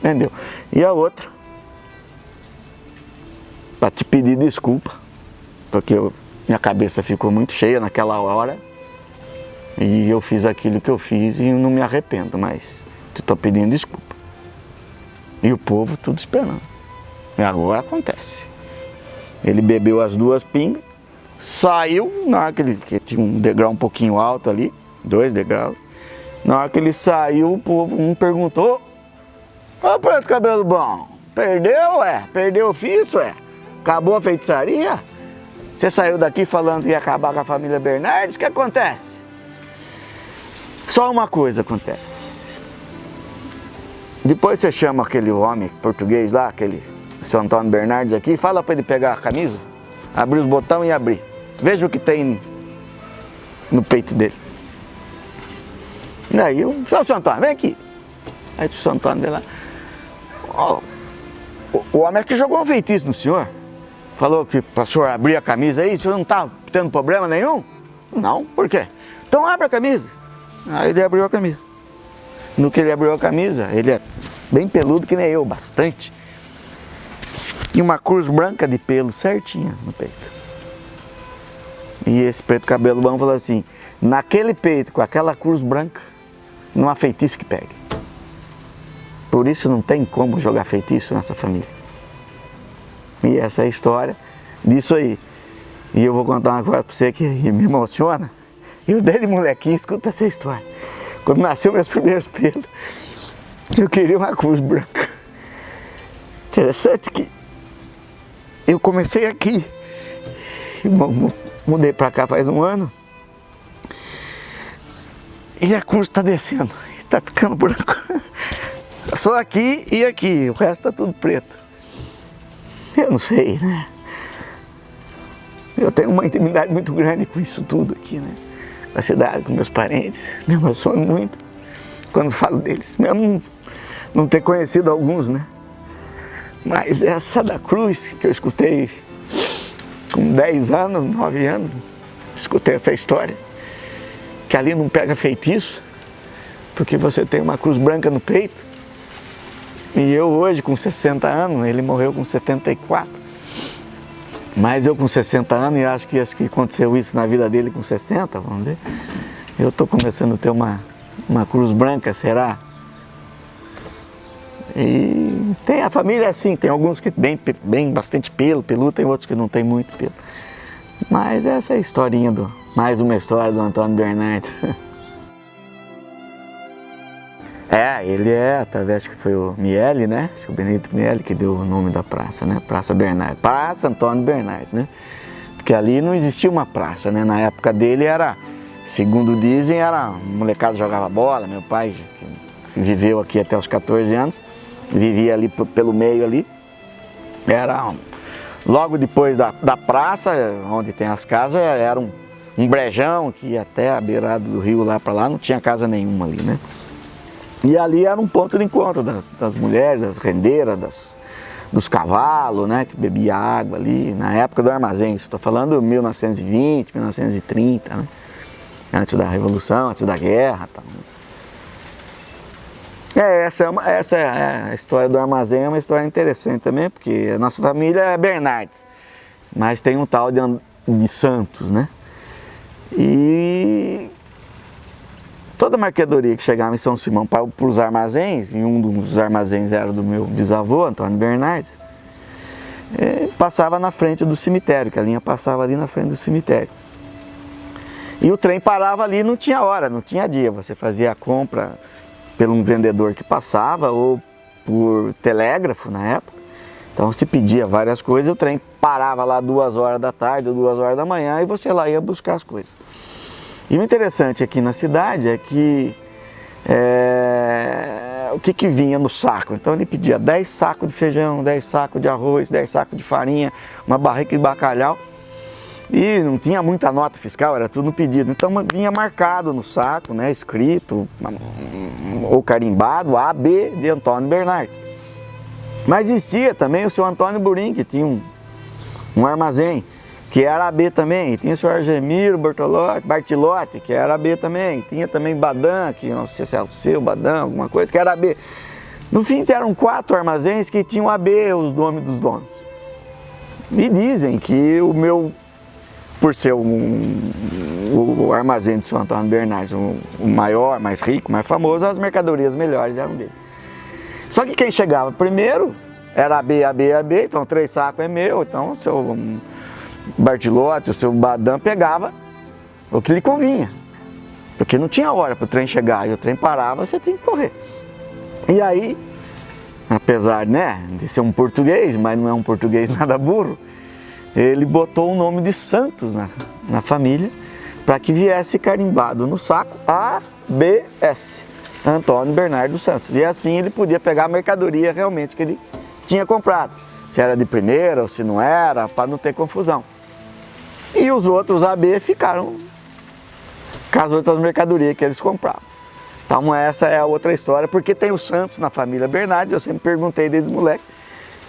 vendeu. E a outra, para te pedir desculpa, porque minha cabeça ficou muito cheia naquela hora e eu fiz aquilo que eu fiz e não me arrependo, mas estou pedindo desculpa. E o povo tudo esperando. E agora acontece. Ele bebeu as 2 pingas, saiu, na hora que tinha um degrau um pouquinho alto ali, 2 degraus. Na hora que ele saiu, o povo perguntou: ô preto cabelo bom, perdeu, perdeu o ofício, acabou a feitiçaria? Você saiu daqui falando que ia acabar com a família Bernardes, o que acontece? Só uma coisa acontece. Depois você chama aquele homem português lá, aquele seu Antônio Bernardes aqui, fala para ele pegar a camisa, abrir os botões e abrir. Veja o que tem no peito dele. E aí, seu Antônio, vem aqui. Aí o seu Antônio veio lá: o homem é que jogou um feitiço no senhor. Falou que para o senhor abrir a camisa aí, o senhor não está tendo problema nenhum? Não, por quê? Então abre a camisa. Aí ele abriu a camisa. No que ele abriu a camisa, ele é bem peludo que nem eu, bastante. E uma cruz branca de pelo certinha no peito. E esse preto cabelo bom falou assim: naquele peito, com aquela cruz branca, não há feitiço que pegue. Por isso não tem como jogar feitiço nessa família. E essa é a história disso aí. E eu vou contar uma coisa para você que me emociona. Eu desde molequinho escuto essa história. Quando nasceu meus primeiros pelos, eu queria uma cruz branca. Interessante que eu comecei aqui. Mudei para cá faz 1 ano. E a cruz está descendo, está ficando branco. Só aqui e aqui, o resto está tudo preto. Eu não sei, né? Eu tenho uma intimidade muito grande com isso tudo aqui, né? Com a cidade, com meus parentes. Me emociono muito quando falo deles. Mesmo não ter conhecido alguns, né? Mas essa da cruz que eu escutei com 10 anos, 9 anos, escutei essa história. Que ali não pega feitiço, porque você tem uma cruz branca no peito. E eu hoje com 60 anos, ele morreu com 74. Mas eu com 60 anos, e acho que aconteceu isso na vida dele com 60, vamos dizer. Eu estou começando a ter uma cruz branca, será? E tem a família assim, tem alguns que bem bastante pelo, tem outros que não tem muito pelo. Mas essa é a historinha mais uma história do Antônio Bernardes. Ele é, através que foi o Miele, né? O Benedito Miele que deu o nome da praça, né? Praça Bernardes, Praça Antônio Bernardes, né? Porque ali não existia uma praça, né? Na época dele era, segundo dizem, era molecada jogava bola. Meu pai que viveu aqui até os 14 anos, vivia ali pelo meio ali. Era logo depois da praça, onde tem as casas, era um brejão que ia até a beirada do rio lá para lá, não tinha casa nenhuma ali, né? E ali era um ponto de encontro das mulheres, das rendeiras, dos cavalos, né, que bebia água ali, na época do armazém, estou falando 1920, 1930, né, antes da Revolução, antes da guerra. Tal. Essa é a história do armazém, é uma história interessante também, porque a nossa família é Bernardes, mas tem um tal de Santos, né, e toda mercadoria que chegava em São Simão para os armazéns, e um dos armazéns era do meu bisavô, Antônio Bernardes, passava na frente do cemitério, que a linha passava ali na frente do cemitério. E o trem parava ali, não tinha hora, não tinha dia, você fazia a compra pelo um vendedor que passava ou por telégrafo na época, então se pedia várias coisas, o trem parava lá 2 horas da tarde ou 2 horas da manhã e você lá ia buscar as coisas. E o interessante aqui na cidade é que o que vinha no saco? Então ele pedia 10 sacos de feijão, 10 sacos de arroz, 10 sacos de farinha, uma barrica de bacalhau. E não tinha muita nota fiscal, era tudo no pedido. Então vinha marcado no saco, né, escrito ou carimbado AB de Antônio Bernardes. Mas existia também o seu Antônio Burim, que tinha um armazém, que era AB também, e tinha o senhor Argemiro Bartilotti, que era AB também, tinha também Badan, que não sei se é o seu Badan, alguma coisa, que era AB. No fim eram 4 armazéns que tinham AB, os nomes dos donos. E dizem que o meu, por ser o armazém de São Antônio Bernardes, o maior, mais rico, mais famoso, as mercadorias melhores eram dele. Só que quem chegava primeiro era AB, AB, AB, então 3 sacos é meu, então o seu Bartilotti, o seu Badan pegava o que lhe convinha, porque não tinha hora para o trem chegar, e o trem parava, você tinha que correr. E aí, apesar, né, de ser um português, mas não é um português nada burro, ele botou o nome de Santos na família, para que viesse carimbado no saco ABS, Antônio Bernardo dos Santos. E assim ele podia pegar a mercadoria realmente que ele tinha comprado, se era de primeira ou se não era, para não ter confusão. E os outros AB ficaram com as outras mercadorias que eles compravam. Então essa é a outra história, porque tem o Santos na família Bernardes, eu sempre perguntei desde moleque,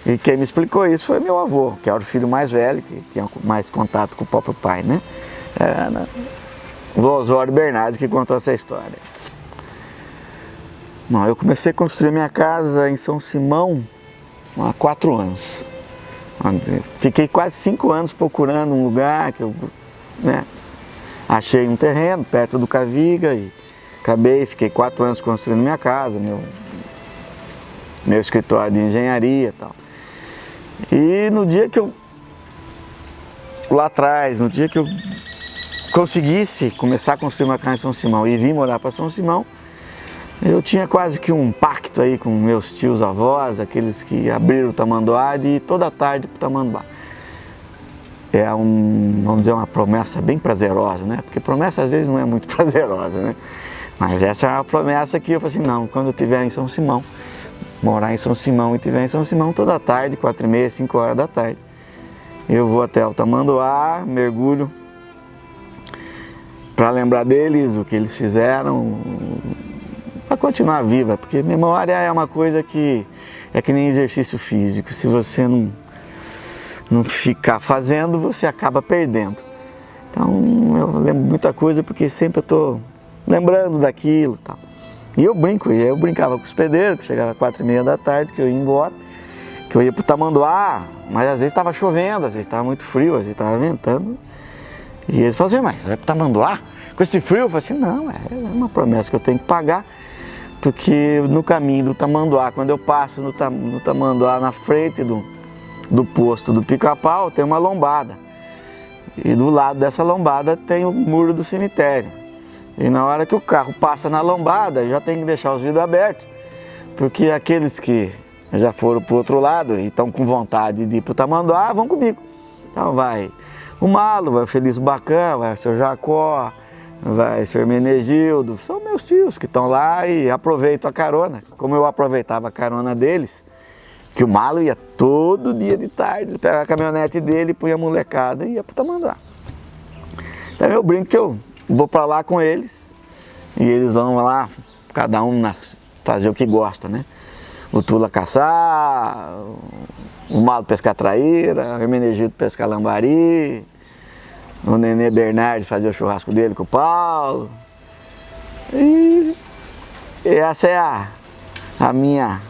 e quem me explicou isso foi meu avô, que era o filho mais velho, que tinha mais contato com o próprio pai, né? Era o Osório Bernardes que contou essa história. Bom, eu comecei a construir minha casa em São Simão há 4 anos. Fiquei quase 5 anos procurando um lugar que eu, né, achei um terreno perto do Caviga e fiquei 4 anos construindo minha casa, meu escritório de engenharia e tal. E no dia que lá atrás, no dia que eu conseguisse começar a construir uma casa em São Simão e vim morar para São Simão, eu tinha quase que um pacto aí com meus tios avós, aqueles que abriram o tamanduá, de ir toda tarde para o tamanduá. É vamos dizer, uma promessa bem prazerosa, né? Porque promessa às vezes não é muito prazerosa, né? Mas essa é uma promessa que eu falei assim, não, quando eu estiver em São Simão, morar em São Simão e estiver em São Simão toda tarde, 4h30, 5 horas da tarde, eu vou até o tamanduá, mergulho, para lembrar deles, o que eles fizeram, para continuar viva, porque memória é uma coisa que é que nem exercício físico, se você não ficar fazendo, você acaba perdendo. Então eu lembro muita coisa porque sempre eu estou lembrando daquilo e tal. E eu brincava com os pedreiros, que chegava às 4h30 da tarde, que eu ia embora, que eu ia para o tamanduá, mas às vezes estava chovendo, às vezes estava muito frio, às vezes estava ventando. E eles falavam assim, mas vai para o tamanduá? Com esse frio? Eu falei assim, não, é uma promessa que eu tenho que pagar, porque no caminho do tamanduá, quando eu passo no tamanduá na frente do posto do Pica-Pau, tem uma lombada. E do lado dessa lombada tem o muro do cemitério. E na hora que o carro passa na lombada, já tem que deixar os vidros abertos, porque aqueles que já foram para o outro lado e estão com vontade de ir para o Tamanduá, vão comigo. Então vai o Malo, vai o Felício Bacan, vai o seu Jacó, vai o seu Hermenegildo, são meus tios que estão lá e aproveitam a carona, como eu aproveitava a carona deles, que o Malo ia todo dia de tarde, ele pegava a caminhonete dele, punha a molecada e ia para o Tamanduá. Então eu brinco que eu vou para lá com eles e eles vão lá, cada um fazer o que gosta, né? O Tula caçar, o Malo pescar traíra, o Hermenegildo pescar lambari, o Nenê Bernardes fazer o churrasco dele com o Paulo. E essa é a minha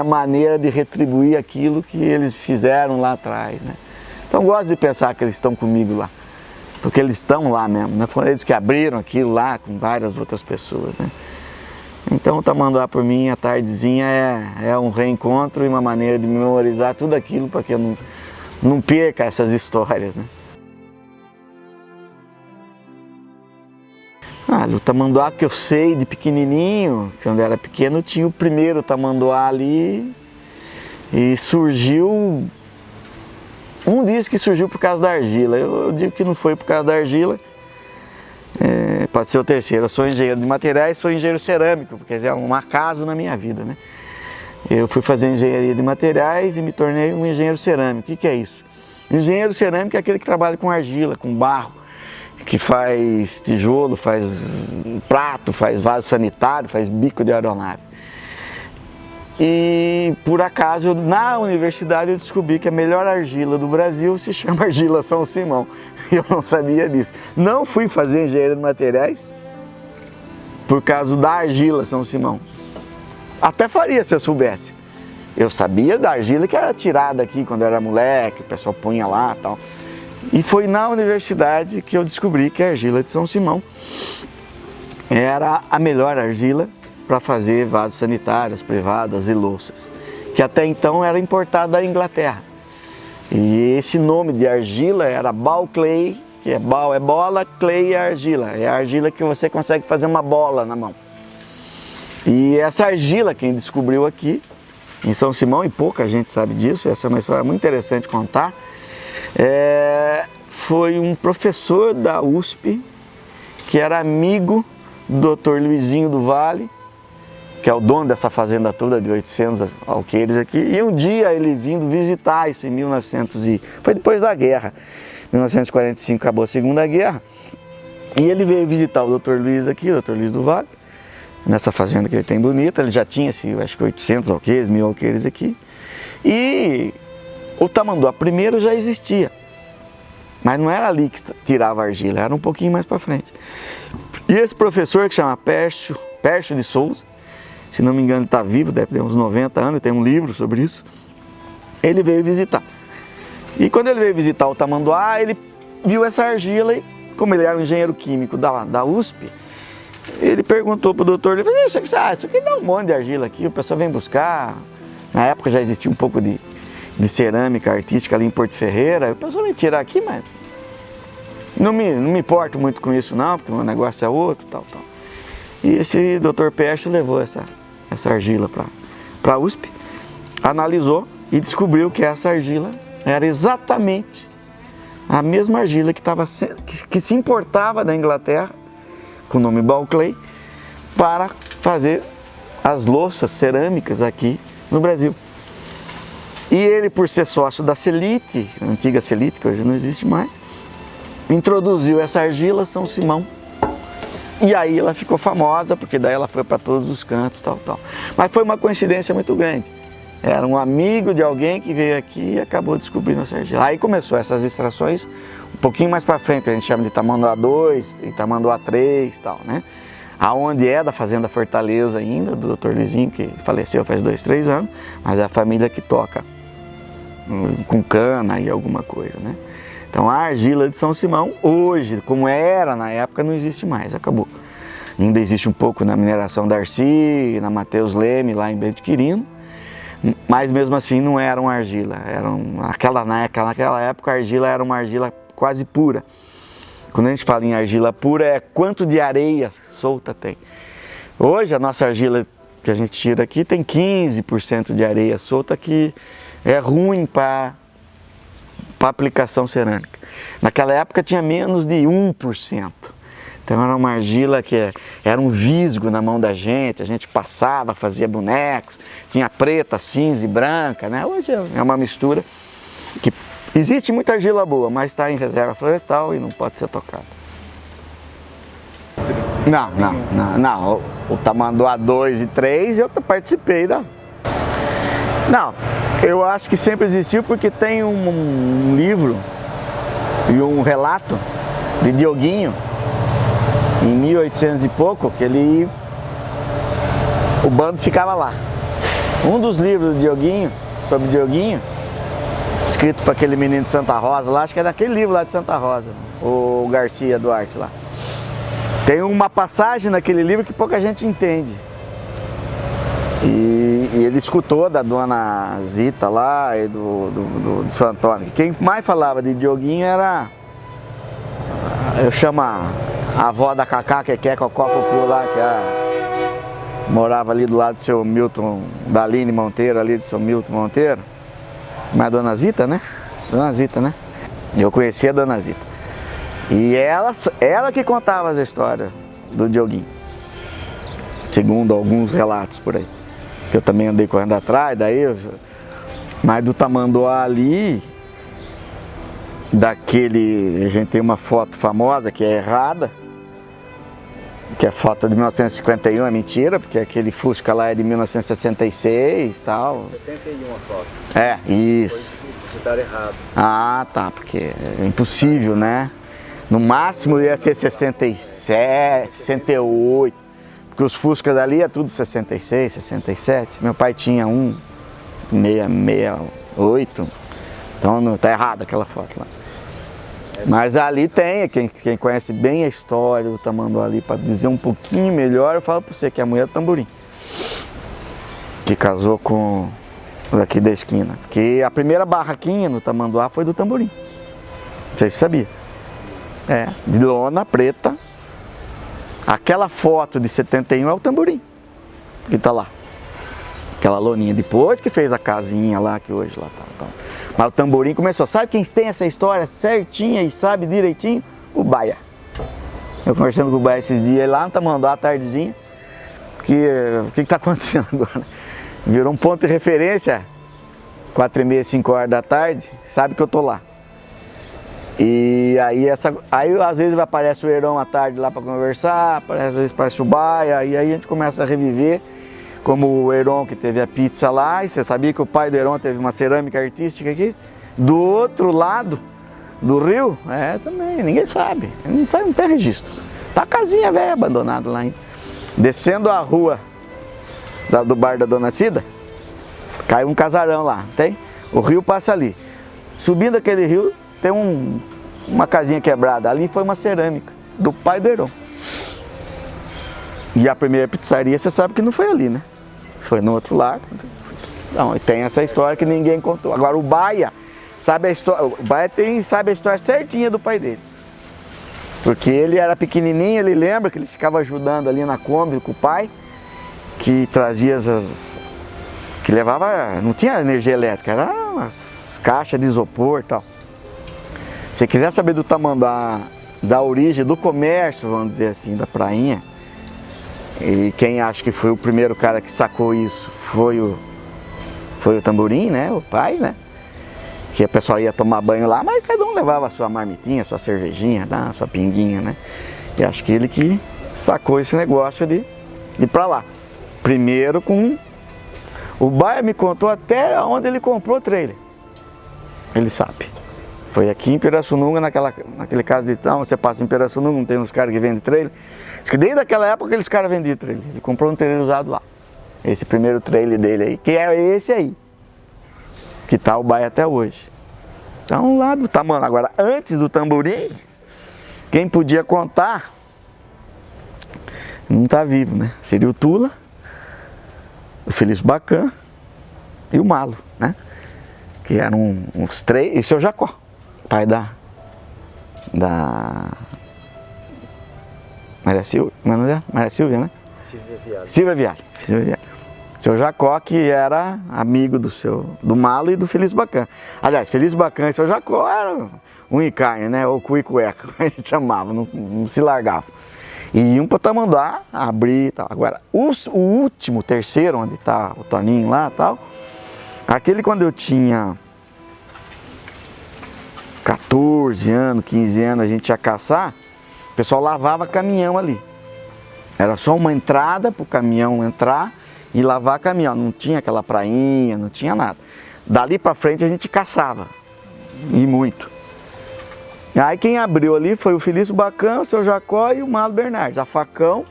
maneira de retribuir aquilo que eles fizeram lá atrás, né? Então eu gosto de pensar que eles estão comigo lá, porque eles estão lá mesmo, né? Foram eles que abriram aquilo lá com várias outras pessoas, né? Então o Tamanduá por mim, a tardezinha é um reencontro e uma maneira de memorizar tudo aquilo para que eu não perca essas histórias, né? O Tamanduá que eu sei de pequenininho, quando eu era pequeno, tinha o primeiro Tamanduá ali e surgiu, um diz que surgiu por causa da argila, eu digo que não foi por causa da argila, pode ser o terceiro. Eu sou engenheiro de materiais, sou engenheiro cerâmico, porque é um acaso na minha vida, né? Eu fui fazer engenharia de materiais e me tornei um engenheiro cerâmico. O que é isso? Engenheiro cerâmico é aquele que trabalha com argila, com barro, que faz tijolo, faz prato, faz vaso sanitário, faz bico de aeronave. E por acaso, na universidade, eu descobri que a melhor argila do Brasil se chama Argila São Simão. Eu não sabia disso. Não fui fazer engenharia de materiais por causa da Argila São Simão. Até faria se eu soubesse. Eu sabia da argila que era tirada aqui quando eu era moleque, o pessoal punha lá e tal. E foi na universidade que eu descobri que a argila de São Simão era a melhor argila para fazer vasos sanitários, privadas e louças, que até então era importada da Inglaterra. E esse nome de argila era ball clay, que é ball é bola, clay é argila. É a argila que você consegue fazer uma bola na mão. E essa argila, quem descobriu aqui em São Simão, e pouca gente sabe disso, essa é uma história muito interessante de contar, foi um professor da USP, que era amigo do Dr. Luizinho do Vale, que é o dono dessa fazenda toda de 800 alqueires aqui, e um dia ele vindo visitar isso em 1900 foi depois da guerra, 1945 acabou a Segunda Guerra, e ele veio visitar o Dr. Luiz aqui, o Dr. Luiz do Vale, nessa fazenda que ele tem bonita. Ele já tinha, acho que 800 alqueires, 1000 alqueires aqui, e o Tamanduá primeiro já existia, mas não era ali que tirava argila, era um pouquinho mais para frente. E esse professor que chama Pércio de Souza, se não me engano está vivo, deve ter uns 90 anos, tem um livro sobre isso, ele veio visitar. E quando ele veio visitar o Tamanduá, ele viu essa argila e, como ele era um engenheiro químico da USP, ele perguntou para o doutor, ele falou, isso aqui dá um monte de argila aqui, o pessoal vem buscar. Na época já existia um pouco de cerâmica artística ali em Porto Ferreira, o pessoal vem tirar aqui, mas não me importo muito com isso não, porque o negócio é outro, tal. E esse doutor Pércio levou essa argila para a USP, analisou e descobriu que essa argila era exatamente a mesma argila que se importava da Inglaterra, com o nome ball clay, para fazer as louças cerâmicas aqui no Brasil. E ele, por ser sócio da Celite, a antiga Celite, que hoje não existe mais, introduziu essa argila São Simão. E aí ela ficou famosa, porque daí ela foi para todos os cantos, tal. Mas foi uma coincidência muito grande. Era um amigo de alguém que veio aqui e acabou descobrindo essa argila. Aí começou essas extrações um pouquinho mais para frente, que a gente chama de Tamanduá 2 e Tamanduá 3 e tal, né? Aonde é da Fazenda Fortaleza ainda, do Dr. Luizinho, que faleceu faz 2, 3 anos, mas é a família que toca com cana e alguma coisa, né? Então a argila de São Simão, hoje, como era na época, não existe mais, acabou. Ainda existe um pouco na mineração da Arci, na Mateus Leme, lá em Bento Quirino, mas mesmo assim não era uma argila, naquela época a argila era uma argila quase pura. Quando a gente fala em argila pura, é quanto de areia solta tem. Hoje a nossa argila que a gente tira aqui tem 15% de areia solta, que é ruim para aplicação cerâmica. Naquela época tinha menos de 1%. Então era uma argila que era um visgo na mão da gente, a gente passava, fazia bonecos, tinha preta, cinza e branca, né? Hoje é uma mistura que existe muita argila boa, mas está em reserva florestal e não pode ser tocada. Não. O tamanduá 2 e 3 eu participei da... Não, eu acho que sempre existiu porque tem um livro e um relato de Dioguinho, em 1800 e pouco, que o bando ficava lá. Um dos livros do Dioguinho, sobre Dioguinho, escrito para aquele menino de Santa Rosa lá, acho que é daquele livro lá de Santa Rosa, o Garcia Duarte lá. Tem uma passagem naquele livro que pouca gente entende. E ele escutou da dona Zita lá e do São Antônio. Quem mais falava de Dioguinho era, eu chamo a avó da Cacá, que é Cocó Cucu lá, que morava ali do lado do seu Milton, da Aline Monteiro, ali do seu Milton Monteiro. Mas a dona Zita, né? Dona Zita, né? Eu conhecia a dona Zita. E ela que contava as histórias do Dioguinho, segundo alguns relatos por aí. Que eu também andei correndo atrás, mas do tamanduá ali, a gente tem uma foto famosa que é errada, que é a foto de 1951, é mentira, porque aquele Fusca lá é de 1966 e tal. 71 a foto. É, isso. Foi dar errado. Ah, tá, porque é impossível, né? No máximo ia ser 67, 68, porque os Fuscas dali é tudo 66, 67. Meu pai tinha um 668, então não tá errado aquela foto lá. Mas ali tem, quem conhece bem a história do tamanduá ali, para dizer um pouquinho melhor, eu falo para você que é a mulher do Tamborim, que casou com daqui da esquina, porque a primeira barraquinha no tamanduá foi do Tamborim. Não sei se sabia. É, de lona preta. Aquela foto de 71 é o Tamborim que tá lá. Aquela loninha, depois que fez a casinha lá, que hoje lá tá. Mas o Tamborim começou. Sabe quem tem essa história certinha e sabe direitinho? O Baia. Eu conversando com o Baia esses dias lá no Tamanduá, à tardezinha. O que tá acontecendo agora? Virou um ponto de referência, 4h30, 5 horas da tarde, sabe que eu tô lá. E aí às vezes aparece o Heron à tarde lá para conversar, às vezes aparece o Baia, e aí a gente começa a reviver, como o Heron que teve a pizza lá, e você sabia que o pai do Heron teve uma cerâmica artística aqui? Do outro lado do rio? É, também, ninguém sabe, não tem registro. Tá a casinha velha abandonada lá, hein? Descendo a rua do bar da Dona Cida, cai um casarão lá, tem? O rio passa ali. Subindo aquele rio, tem uma casinha quebrada. Ali foi uma cerâmica do pai do Heron. E a primeira pizzaria, você sabe que não foi ali, né? Foi no outro lado. Não, e tem essa história que ninguém contou. Agora o Baia sabe a história. O Baia sabe a história certinha do pai dele. Porque ele era pequenininho, ele lembra que ele ficava ajudando ali na Kombi com o pai, que trazia que levava, não tinha energia elétrica, era umas caixas de isopor e tal. Se você quiser saber do tamanduá, da origem do comércio, vamos dizer assim, da prainha, e quem acha que foi o primeiro cara que sacou isso foi o Tamborim, né, o pai, né, que o pessoal ia tomar banho lá, mas cada um levava a sua marmitinha, a sua cervejinha, a sua pinguinha, né, e acho que ele que sacou esse negócio de ir pra lá. Primeiro com... O Baia me contou até onde ele comprou o trailer. Ele sabe. Foi aqui em Pirassununga, naquele caso de então, você passa em Pirassununga, não tem uns caras que vendem trailer. Diz que desde aquela época aqueles caras vendiam trailer. Ele comprou um trailer usado lá. Esse primeiro trailer dele aí, que é esse aí. Que tá o Baia até hoje. Então lá do tamanho. Agora, antes do Tamborim, quem podia contar, não tá vivo, né? Seria o Tula, o Felício Bacan e o Malo, né? Que eram uns três, e o seu Jacó, pai da Maria Silvia, como é o nome dela? Maria Silvia, né? Silvia Viale. Silvia Viale. Silvia Viale. Seu Jacó, que era amigo do Malo e do Felício Bacana. Aliás, Felício Bacana e seu Jacó eram um e carne, né? Ou cu e cueca, a gente chamava, não se largava. E iam para Tamanduá, abrir e tal. Agora, o último, terceiro, onde está o Toninho lá e tal, aquele quando eu tinha 14 anos, 15 anos, a gente ia caçar, o pessoal lavava caminhão ali. Era só uma entrada para o caminhão entrar e lavar caminhão. Não tinha aquela prainha, não tinha nada. Dali para frente a gente caçava, e muito. Aí quem abriu ali foi o Felício Bacana, o seu Jacó e o Malo Bernardes, a facão.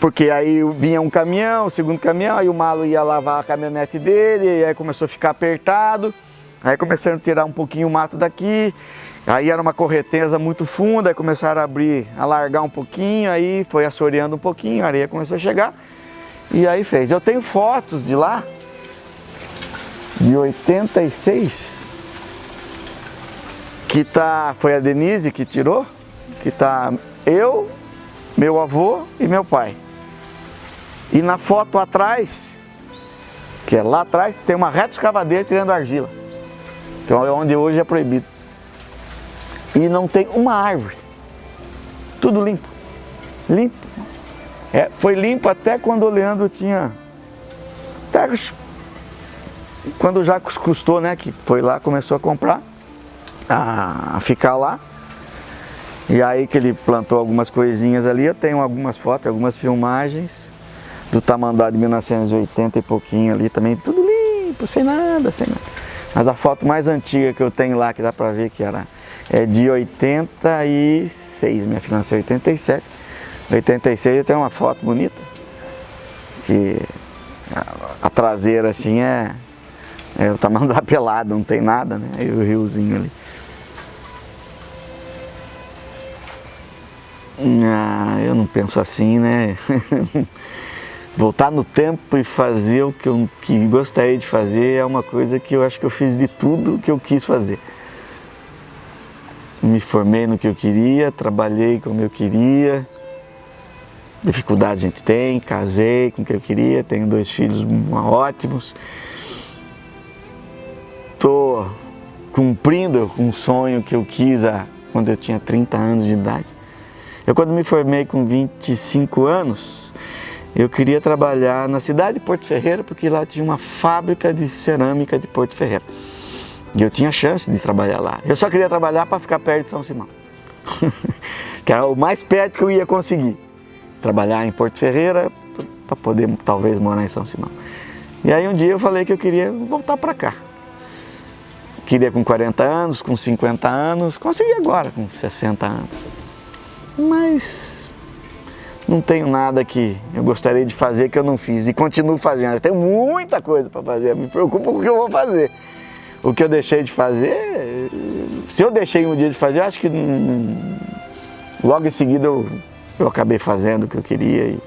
Porque aí vinha um caminhão, o segundo caminhão, aí o Malo ia lavar a caminhonete dele, e aí começou a ficar apertado. Aí começaram a tirar um pouquinho o mato daqui, aí era uma correnteza muito funda, aí começaram a abrir, a largar um pouquinho, aí foi assoreando um pouquinho, a areia começou a chegar, e aí fez. Eu tenho fotos de lá, de 86, que foi a Denise que tirou, que tá eu, meu avô e meu pai. E na foto atrás, que é lá atrás, tem uma reta escavadeira tirando argila. Então é onde hoje é proibido. E não tem uma árvore. Tudo limpo. Limpo. Foi limpo até quando o Leandro tinha... Até quando o Jacos custou, né? Que foi lá, começou a comprar. A ficar lá. E aí que ele plantou algumas coisinhas ali. Eu tenho algumas fotos, algumas filmagens do Tamanduá de 1980 e pouquinho ali também. Tudo limpo, sem nada, sem nada. Mas a foto mais antiga que eu tenho lá, que dá pra ver que é de 86, minha filha nasceu em 87. 86 eu tenho uma foto bonita, que a traseira assim é o Tamanduá pelado, não tem nada, né? E o riozinho ali. Eu não penso assim, né? Voltar no tempo e fazer o que gostaria de fazer é uma coisa que eu acho que eu fiz de tudo que eu quis fazer. Me formei no que eu queria, trabalhei como eu queria. Dificuldade a gente tem, casei com o que eu queria, tenho 2 filhos ótimos. Estou cumprindo um sonho que eu quis quando eu tinha 30 anos de idade. Eu quando me formei com 25 anos, eu queria trabalhar na cidade de Porto Ferreira, porque lá tinha uma fábrica de cerâmica de Porto Ferreira. E eu tinha chance de trabalhar lá. Eu só queria trabalhar para ficar perto de São Simão. Que era o mais perto que eu ia conseguir. Trabalhar em Porto Ferreira para poder talvez morar em São Simão. E aí um dia eu falei que eu queria voltar para cá. Queria com 40 anos, com 50 anos, consegui agora com 60 anos. Mas não tenho nada que eu gostaria de fazer que eu não fiz e continuo fazendo. Eu tenho muita coisa para fazer, eu me preocupo com o que eu vou fazer. O que eu deixei de fazer, se eu deixei um dia de fazer, eu acho que logo em seguida eu acabei fazendo o que eu queria e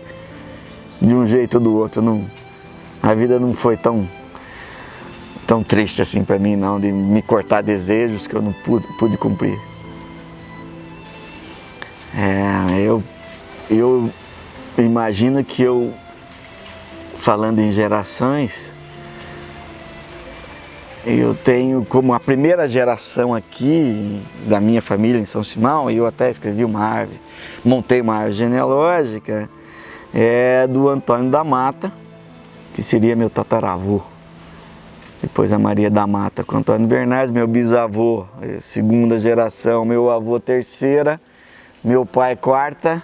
de um jeito ou do outro. A vida não foi tão triste assim para mim não, de me cortar desejos que eu não pude cumprir. Eu imagino que falando em gerações, eu tenho como a primeira geração aqui da minha família em São Simão, e eu até escrevi uma árvore, montei uma árvore genealógica, do Antônio da Mata, que seria meu tataravô. Depois a Maria da Mata com Antônio Bernardes, meu bisavô, 2ª geração, meu avô 3ª, meu pai 4ª,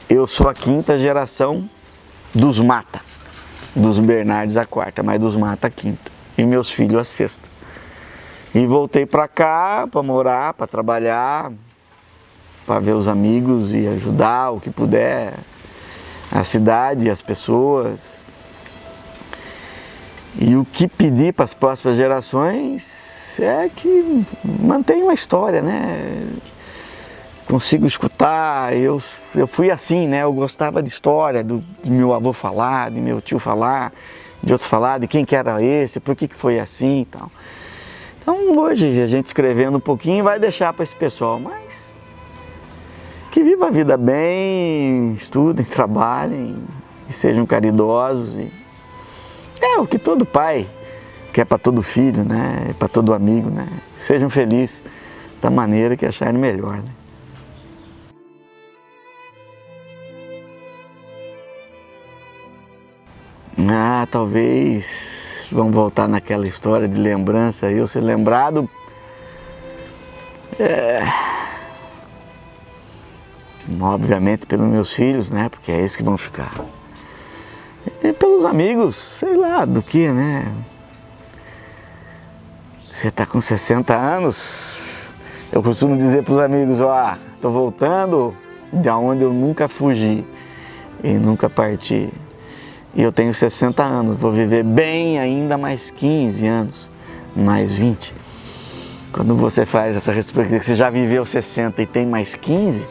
eu sou a 5ª geração dos Mata, dos Bernardes a 4ª, mas dos Mata a 5ª, e meus filhos a 6ª. E voltei para cá para morar, para trabalhar, para ver os amigos e ajudar o que puder, a cidade, as pessoas. E o que pedir para as próximas gerações é que mantenham a história, né? Consigo escutar, eu fui assim, né? Eu gostava de história, de meu avô falar, de meu tio falar, de outro falar, de quem que era esse, por que foi assim e tal. Então hoje a gente escrevendo um pouquinho vai deixar para esse pessoal, mas que vivam a vida bem, estudem, trabalhem, e sejam caridosos. É o que todo pai quer para todo filho, né? Para todo amigo, né? Sejam felizes da maneira que acharem melhor, né? Talvez vamos voltar naquela história de lembrança, eu ser lembrado obviamente pelos meus filhos, né? Porque é esses que vão ficar. E pelos amigos, sei lá, do que, né? Você está com 60 anos, eu costumo dizer para os amigos, ó, tô voltando de onde eu nunca fugi e nunca parti. E eu tenho 60 anos, vou viver bem ainda mais 15 anos, mais 20. Quando você faz essa retrospectiva, que você já viveu 60 e tem mais 15,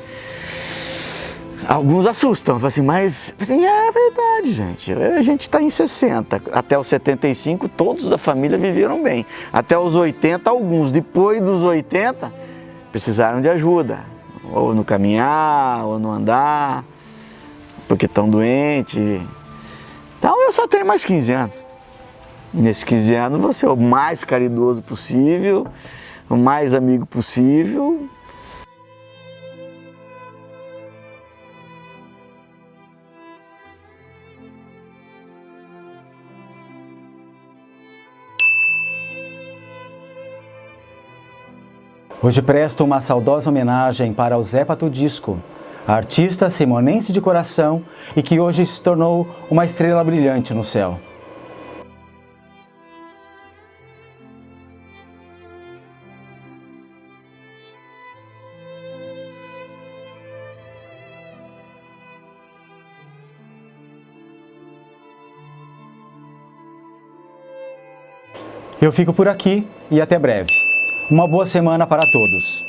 alguns assustam, falam assim, mas assim, é verdade, gente. A gente está em 60, até os 75 todos da família viveram bem. Até os 80, alguns, depois dos 80, precisaram de ajuda. Ou no caminhar, ou no andar, porque estão doentes. Então eu só tenho mais 15 anos. Nesses 15 anos vou ser o mais caridoso possível, o mais amigo possível. Hoje presto uma saudosa homenagem para o Zé Patudisco, artista simonense de coração e que hoje se tornou uma estrela brilhante no céu. Eu fico por aqui e até breve. Uma boa semana para todos.